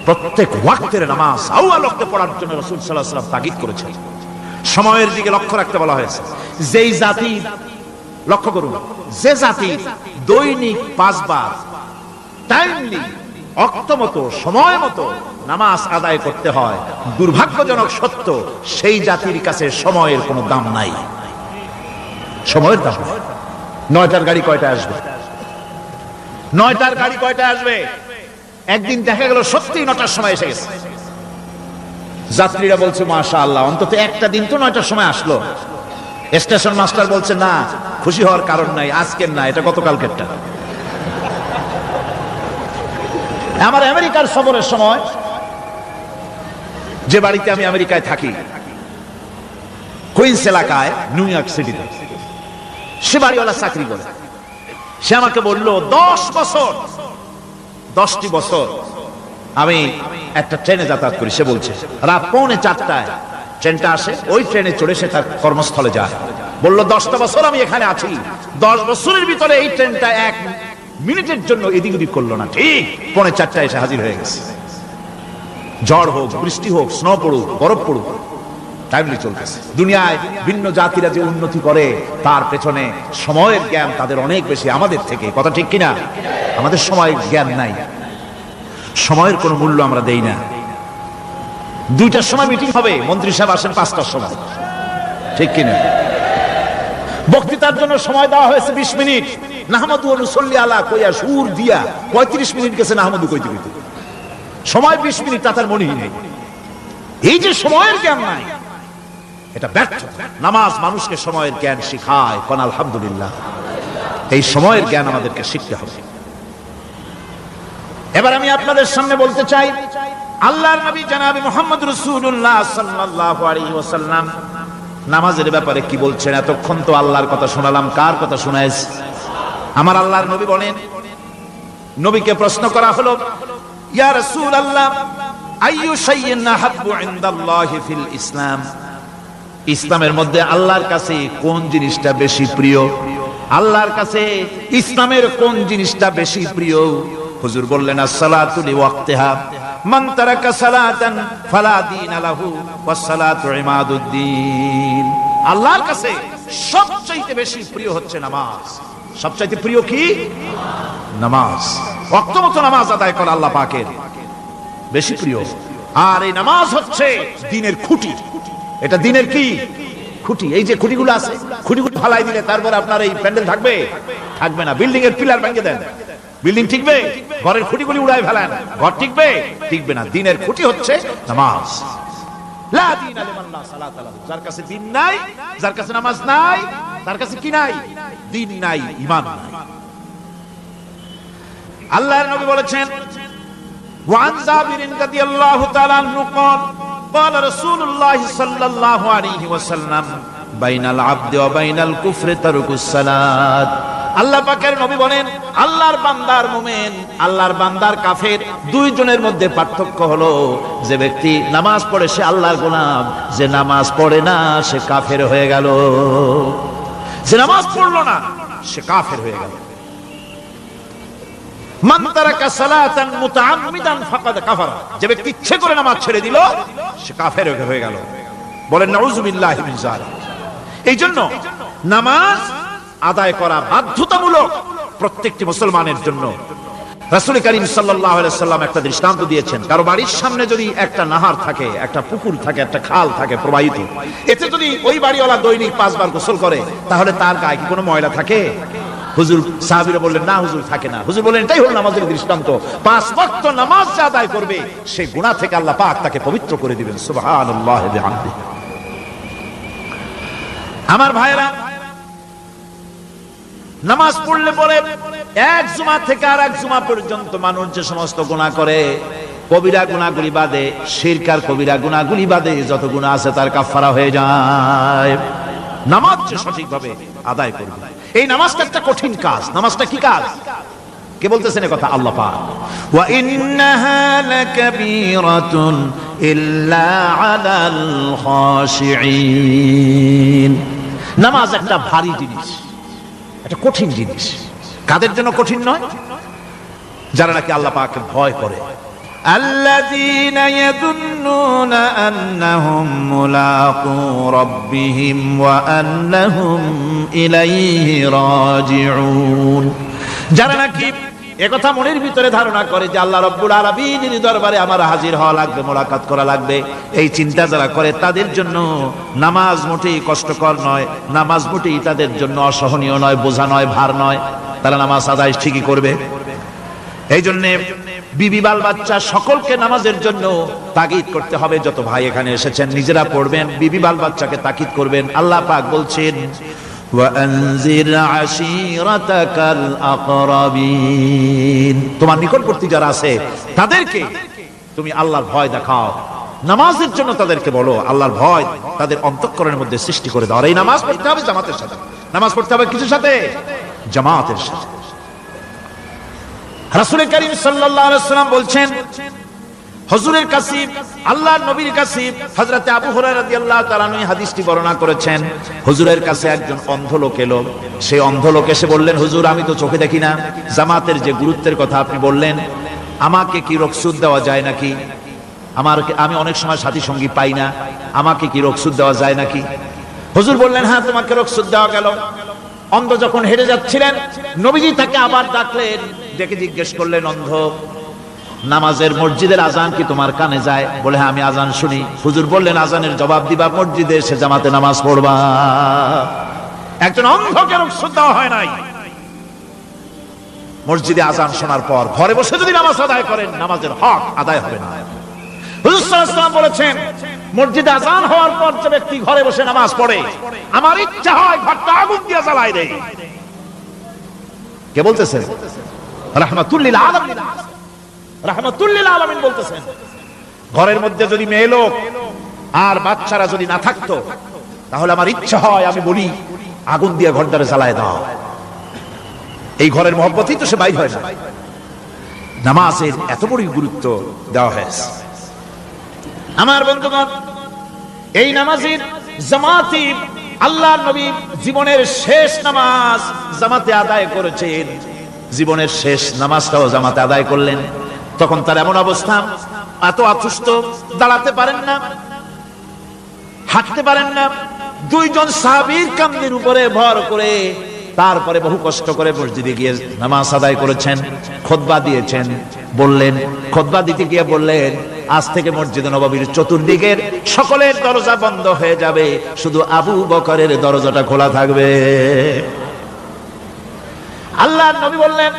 প্রত্যেক ওয়াক্তের নামাজ আউয়াল ওয়াক্তে পড়ার জন্য রাসূল সাল্লাল্লাহু আলাইহি ওয়াসাল্লাম তাগিদ করেছেন। সময়ের দিকে লক্ষ্য রাখতে বলা হয়েছে। যেই জাতি, লক্ষ্য করুন, যে জাতি দৈনিক 5 বার টাইমলি, অক্তমতো, সময় মতো নামাজ আদায় করতে হয়, দুর্ভাগ্যজনক সত্য, সেই জাতির কাছে সময়ের কোনো দাম নাই। সময়ের দাম নাই। 9টার গাড়ি কয়টায় আসবে? 9টার গাড়ি কয়টায় আসবে? একদিন দেখা গেল সত্যি 9টার সময় এসে গেছে। যাত্রীরা বলছে মাশাআল্লাহ, অন্তত একটা দিন তো 9টার সময় আসলো। স্টেশন মাস্টার বলছে না, খুশি হওয়ার কারণ নাই, আজকের না, এটা গতকালকেরটা। আমার আমেরিকার সফরের সময়, যে বাড়িতে আমি আমেরিকায় থাকি, কুইন্স এলাকায়, নিউ ইয়র্ক সিটিতে, সে বাড়িওয়ালা চাকরি করে। সে আমাকে বলল 10টি বছর আমি একটা ট্রেনে যাতায়াত করি। সে বলছে রাত 3:45টায় ট্রেনটা আসে, ওই ট্রেনে চড়ে সে তার কর্মস্থলে যায়। বলল 10টা বছর আমি এখানে আছি, 10 বছরের ভিতরে এই ট্রেনটা 1 মিনিটের জন্য এদিক ওদিক করলো না, ঠিক 3:45টায় এসে হাজির হয়ে গেছে। ঝড় হোক, বৃষ্টি হোক, স্নো পড়ুক, বরফ পড়ুক, টাইমলি চলতেছে। দুনিয়ায় ভিন্ন জাতিরা যে উন্নতি করে, তার পেছনে সময়ের জ্ঞান তাদের অনেক বেশি আমাদের থেকে। কথা ঠিক কিনা? আমাদের সময়ের জ্ঞান নাই, সময়ের কোনো মূল্য আমরা দেই না। 2টার সময় মিটিং হবে, মন্ত্রী সাহেব আসেন 5টার সময়, ঠিক কিনা? বক্তৃতার জন্য সময় দেওয়া হয়েছে 20 মিনিট, নাহমাদু ওয়া নুসাল্লি আলা কইয়া সুর দিয়া 35 মিনিট গেছে নাহমাদু কইতে কইতে। সময় 20 মিনিট, তার মনেই নেই। এই যে সময়ের জ্ঞান নাই, এটা ব্যর্থতা। নামাজ মানুষকে সময়ের জ্ঞান শিখায়। কোন আলহামদুলিল্লাহ। এই সময়ের জ্ঞান আমাদেরকে শিখতে হবে। এবার আমি আপনাদের সামনে বলতে চাই, আল্লাহর নবী জনাব মুহাম্মদ রাসূলুল্লাহ সাল্লাল্লাহু আলাইহি ওয়াসাল্লাম নামাজের ব্যাপারে কি বলছেন। এতক্ষণ তো আল্লাহর কথা শোনালাম, কার কথা শোনাইছি? আমার আল্লাহর নবী বলেন, নবীকে প্রশ্ন করা হলো, ইয়া রাসূলুল্লাহ আইয়ু শাইইন আহাব্বু ইনদাল্লাহি ফিল ইসলাম, ইসলামের মধ্যে আল্লাহর কাছে কোন জিনিসটা বেশি প্রিয়? আল্লাহর কাছে ইসলামের কোন জিনিসটা বেশি প্রিয়? হুজুর বললেন, as-salatu liwaqtiha, মান তারাকা সালাতান ফালা দীন লাহু ওয়াস-সালাতু ইমাদুদ্দিন। আল্লাহর কাছে সবচেয়ে বেশি প্রিয় হচ্ছে নামাজ। সবচেয়ে প্রিয় কি? নামাজ। ওয়াক্ত মতো নামাজ আদায় করা আল্লাহ পাকের বেশি প্রিয়। আর এই নামাজ হচ্ছে দ্বীনের খুঁটি। এটা দ্বীনের কি? খুঁটি। এই যে খুঁটিগুলো আছে, খুঁটিগুলো ফালাই দিলে তারপর আপনার এই প্যান্ডেল থাকবে? থাকবে না। বিল্ডিং এর পিলার ভেঙে দেন, বিল্ডিং টিকবে? ঘরের খুঁটিগুলি উড়ায় ফেলেন, ঘর টিকবে? টিকবে না। দ্বীনের খুঁটি হচ্ছে নামাজ। লা দীনা লিমান লা সালাতা লাহু, যার কাছে দ্বীন নাই, যার কাছে নামাজ নাই, তার কাছে কি নাই? দ্বীন নাই, ঈমান নাই। আল্লাহর নবী বলেছেন, وعن جابر رضي الله تعالى عنه قال قال رسول الله صلى الله عليه وسلم بين العبد وبين الكفر ترك الصلاة আল্লাহ পাকের নবী বলেন আল্লাহর বান্দার মুমিন আল্লাহর বান্দার কাফের দুইজনের মধ্যে পার্থক্য হলো যে ব্যক্তি নামাজ পড়ে সে আল্লাহর গোলাম, যে নামাজ পড়ে না সে কাফের হয়ে গেল। যে নামাজ পড়লো না সে কাফের হয়ে গেল। মান তারাকা সালাতান মুতাআম্মিদান ফাকাদ কাফারা, যে ব্যক্তি ইচ্ছে করে নামাজ ছেড়ে দিল সে কাফের হয়ে গেল। বলেন নাউযুবিল্লাহি মিন যালিক। এইজন্য নামাজ আদায় করা বাধ্যতামূলক প্রত্যেকটি মুসলমানের জন্য। রাসূল করিম সাল্লাল্লাহু আলাইহি সাল্লাম একটা দৃষ্টান্ত দিয়েছেন, কারো বাড়ির সামনে যদি একটা নাহার থাকে, একটা পুকুর থাকে, একটা খাল থাকে প্রবাহিত, এতে যদি ওই বাড়িওয়ালা দৈনিক 5 বার গোসল করে তাহলে তার গায়ে কি কোনো ময়লা থাকে? হুজুর সাহাবীরা বললেন না হুজুর থাকে না। হুজুর বললেন এটাই হলো নামাজের দৃষ্টান্ত। 5 ওয়াক্ত নামাজ যে আদায় করবে সেই গুনাহ থেকে আল্লাহ পাক তাকে পবিত্র করে দিবেন। সুবহানাল্লাহি ওয়া বিহামদিহি। আমার ভাইরা, নামাজ পড়লে পরে এক জুমা থেকে আর এক জুমা পর্যন্ত মানুষ যে সমস্ত গুনাহ করে, কবিরা গুনাহগুলি বাদে, শিরক আর কবিরা গুনাহগুলি বাদে যত গুনাহ আছে তার কাফারা হয়ে যায়। নামাজ যে সঠিকভাবে আদায় করবে। এই নামাজটা একটা কঠিন কাজ। নামাজটা কি কাজ? কে বলতেছেন এই কথা? আল্লাহ পাক। ওয়া ইন্নাহা লাকাবীরাতুন ইল্লা আলাল খাশিঈন। নামাজ একটা ভারী জিনিস, একটা কঠিন জিনিস। কাদের জন্য কঠিন নয়? যারা নাকি আল্লাহ পাককে ভয় করে। আল্লাযীনা ইয়াযুন্নুনা আন্নাহুম মুলাকু রাব্বিহিম ওয়া আন্নাহুম ইলাইহি রাজিউন। যারা নাকি একথা মনের ভিতরে ধারণা করে যে আল্লাহ রাব্বুল আলামিনের দরবারে আমার হাজির হওয়া লাগবে, মোলাকাত করা লাগবে, এই চিন্তা যারা করে তাদের জন্য নামাজ মোটেই কষ্টকর নয়, নামাজ মোটেই তাদের জন্য অসহনীয় নয়, বোঝা নয়, ভার নয়। তারা নামাজ আদায় ঠিকই করবে। এই জন্য বিবি বাল বাচ্চা সকলকে নামাজের জন্য তাগিদ করতে হবে। যত ভাই এখানে এসেছেন নিজেরা পড়বেন, বিবি বাল বাচ্চাকে তাকিদ করবেন। আল্লাহ পাক বলছেন وَأَنذِرْ عَشِيرَتَكَ الْأَقْرَبِينَ। তোমার নিকটবর্তী যারা আছে তাদেরকে তুমি আল্লাহর ভয় দেখাও। নামাজের জন্য তাদেরকে বলো আল্লাহর ভয় তাদের অন্তঃকরণের মধ্যে সৃষ্টি করে দাও। আর এই নামাজ পড়তে হবে জামাতের সাথে। নামাজ পড়তে হবে কিছুর সাথে? জামাতের সাথে। রাসূল করিম সাল্লাল্লাহু আলাইহি ওয়াসাল্লাম বলছেন, হুজুরের কাছে, আল্লাহর নবীর কাছে, হযরতে আবু হুরায়রা রাদিয়াল্লাহু তাআলা আনহু হাদিসটি বর্ণনা করেছেন। হুজুরের কাছে একজন অন্ধ লোক এলো। সেই অন্ধ লোক এসে বললেন, হুজুর আমি তো চোখে দেখি না, জামাতের যে গুরুত্বের কথা আপনি বললেন, আমাকে কি রুখসুত দেওয়া যায় নাকি? আমি অনেক সময় সাথী সঙ্গী পাই না, আমাকে কি রুখসুত দেওয়া যায় নাকি? হুজুর বললেন হ্যাঁ তোমাকে রুখসুত দেওয়া গেল। অন্ধ যখন হেঁটে যাচ্ছিলেন নবীজি তাকে আবার ডাকলেন, ডেকে জিজ্ঞেস করলেন, অন্ধ নামাজের মসজিদের আজান কি তোমার কানে যায়? বলে হ্যাঁ আমি আজান শুনি। হুজুর বললেন আজানের জবাব দিবা, মসজিদে এসে জামাতে নামাজ পড়বা। একজন অন্ধকে রুখসুত দেওয়া হয় নাই। মসজিদে আজান শোনার পর ঘরে বসে যদি নামাজ আদায় করেন নামাজের হক আদায় হবে না। হুজুর সাল্লাল্লাহু আলাইহি ওয়াসাল্লাম বলেছেন, মসজিদে আজান হওয়ার পর যে ব্যক্তি ঘরে বসে নামাজ পড়ে আমার ইচ্ছা হয় ঘরটা আগুন দিয়ে জ্বালায় দেয়। কে বলতেছেন? রাহমাতুল লিল আলামিন, রাহমাতুল লিল আলামিন বলতেছেন। ঘরের মধ্যে যদি মেয়ে লোক আর বাচ্চারা যদি না থাকতো তাহলে আমার ইচ্ছা হয় আমি বলি আগুন দিয়ে ঘরটারে জ্বালায় দাও। এই ঘরের মহব্বতই তো সে বাইর হয় না। নামাজের এত বড় গুরুত্ব দেওয়া হয়েছে। আমার বন্ধুগণ, এই নামাজের জামাতি আল্লাহর নবী জীবনের শেষ নামাজ জামাতে আদায় করেছেন। জীবনের শেষ নামাজটাও জামাতে আদায় করলেন। তখন তার এমন অবস্থা, এত অসুস্থ, দাঁড়াতে পারেন না, হাঁটতে পারেন না। দুইজন সাহাবীর কাঁধের উপরে ভর করে তারপরে বহু কষ্ট করে মসজিদে গিয়ে নামাজ আদায় করেছেন। খুতবা দিয়েছেন। বললেন, খুতবা দিতে গিয়ে বললেন, আজ থেকে মসজিদে নববীর চতুর্দিকের সকলের দরজা বন্ধ হয়ে যাবে, শুধু আবু বকরের দরজাটা খোলা থাকবে। আল্লাহর নবী বললেন,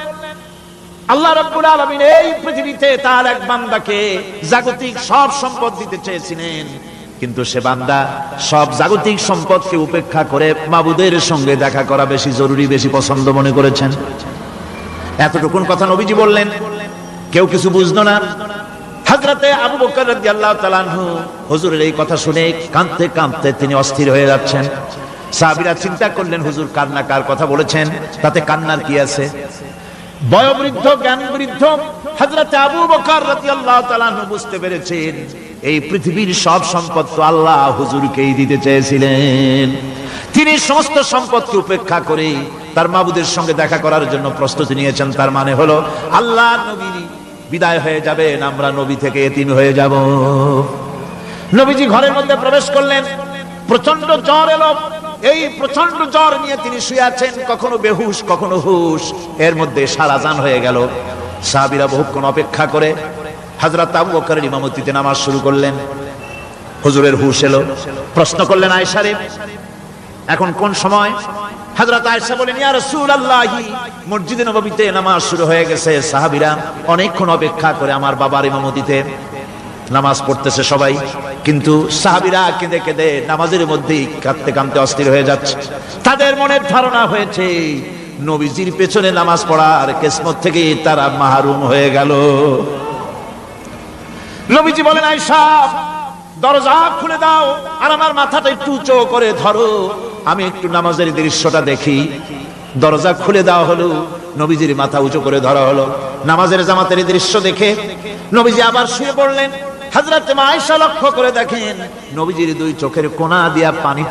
আল্লাহ রাব্বুল আলামিন এই পৃথিবীতে তার এক বান্দাকে জাগতিক সব সম্পদ দিতে চেয়েছিলেন, কিন্তু সে বান্দা সব জাগতিক সম্পদকে উপেক্ষা করে মাবুদের সঙ্গে দেখা করা বেশি জরুরি, বেশি পছন্দ মনে করেছেন। এতটুকুন কথা নবীজি বললেন। কেউ কিছু বুঝলো না। হযরতে আবু বকর রাদিয়াল্লাহু তাআলা আনহু হুজুরের এই কথা শুনে কাঁদতে কাঁদতে তিনি অস্থির হয়ে যাচ্ছেন। সাহাবীরা চিন্তা করলেন হুজুর কান্না কার কথা বলেছেন, তাতে কান্নার কি আছে? বয়োবৃদ্ধ জ্ঞানবৃদ্ধ হযরতে আবু বকর রাদিয়াল্লাহু তাআলা আনহু বুঝতে পেরেছেন এই পৃথিবীর সব সম্পদ তো আল্লাহ হুজুরকেই দিতে চেয়েছিলেন। তিনি সমস্ত সম্পদকে উপেক্ষা করে তার মাবুদের সঙ্গে দেখা করার জন্য প্রস্তুতি নিয়েছেন। তার মানে হলো আল্লাহ নবী বিদায় হয়ে যাবেন, আমরা নবী থেকে এতিম হয়ে যাব। নবীজি ঘরের মধ্যে প্রবেশ করলেন, প্রচন্ড জ্বর এলো। এই প্রচন্ড জ্বর নিয়ে তিনি শুয়ে আছেন, কখনো বেহুশ কখনো হুশ, এর মধ্যে সারাজান হয়ে গেল। সাহাবীরা বহুক্ষণ অপেক্ষা করে হযরত আবু বকরের ইমামতিতে নামাজ শুরু করলেন। হুজুরের হুশ এলো, প্রশ্ন করলেন আয়েশা রে এখন কোন সময়? হযরত আয়েশা বলেন ইয়া রাসূলুল্লাহ, মসজিদে নববীতে নামাজ শুরু হয়ে গেছে। সাহাবীরা অনেকক্ষণ অপেক্ষা করে আমার বাবার ইমামতিতে নামাজ পড়তেছে সবাই, কিন্তু সাহাবীরা কেঁদে কেঁদে নামাজের মধ্যেই কাঁদতে কাঁদতে অস্থির হয়ে যাচ্ছে। তাদের মনের ধারণা হয়েছে নবীজির পেছনে নামাজ পড়ার কিসমত থেকে তারা মাহরুম হয়ে গেল। নবীজি বলেন আয়েশা দরজা খুলে দাও আর আমার মাথাটা একটু উঁচু করে ধরো, আমি একটু নামাজের দৃশ্যটা দেখি। দরজা খুলে দেওয়া হলো, নবীজির মাথা উঁচু করে ধরা হলো। নামাজের জামাতের দৃশ্য দেখে নবীজি আবার শুয়ে পড়লেন। হযরত আয়েশা লক্ষ্য করে দেখেন নবীজির দুই চোখের কোনা দিয়া পানি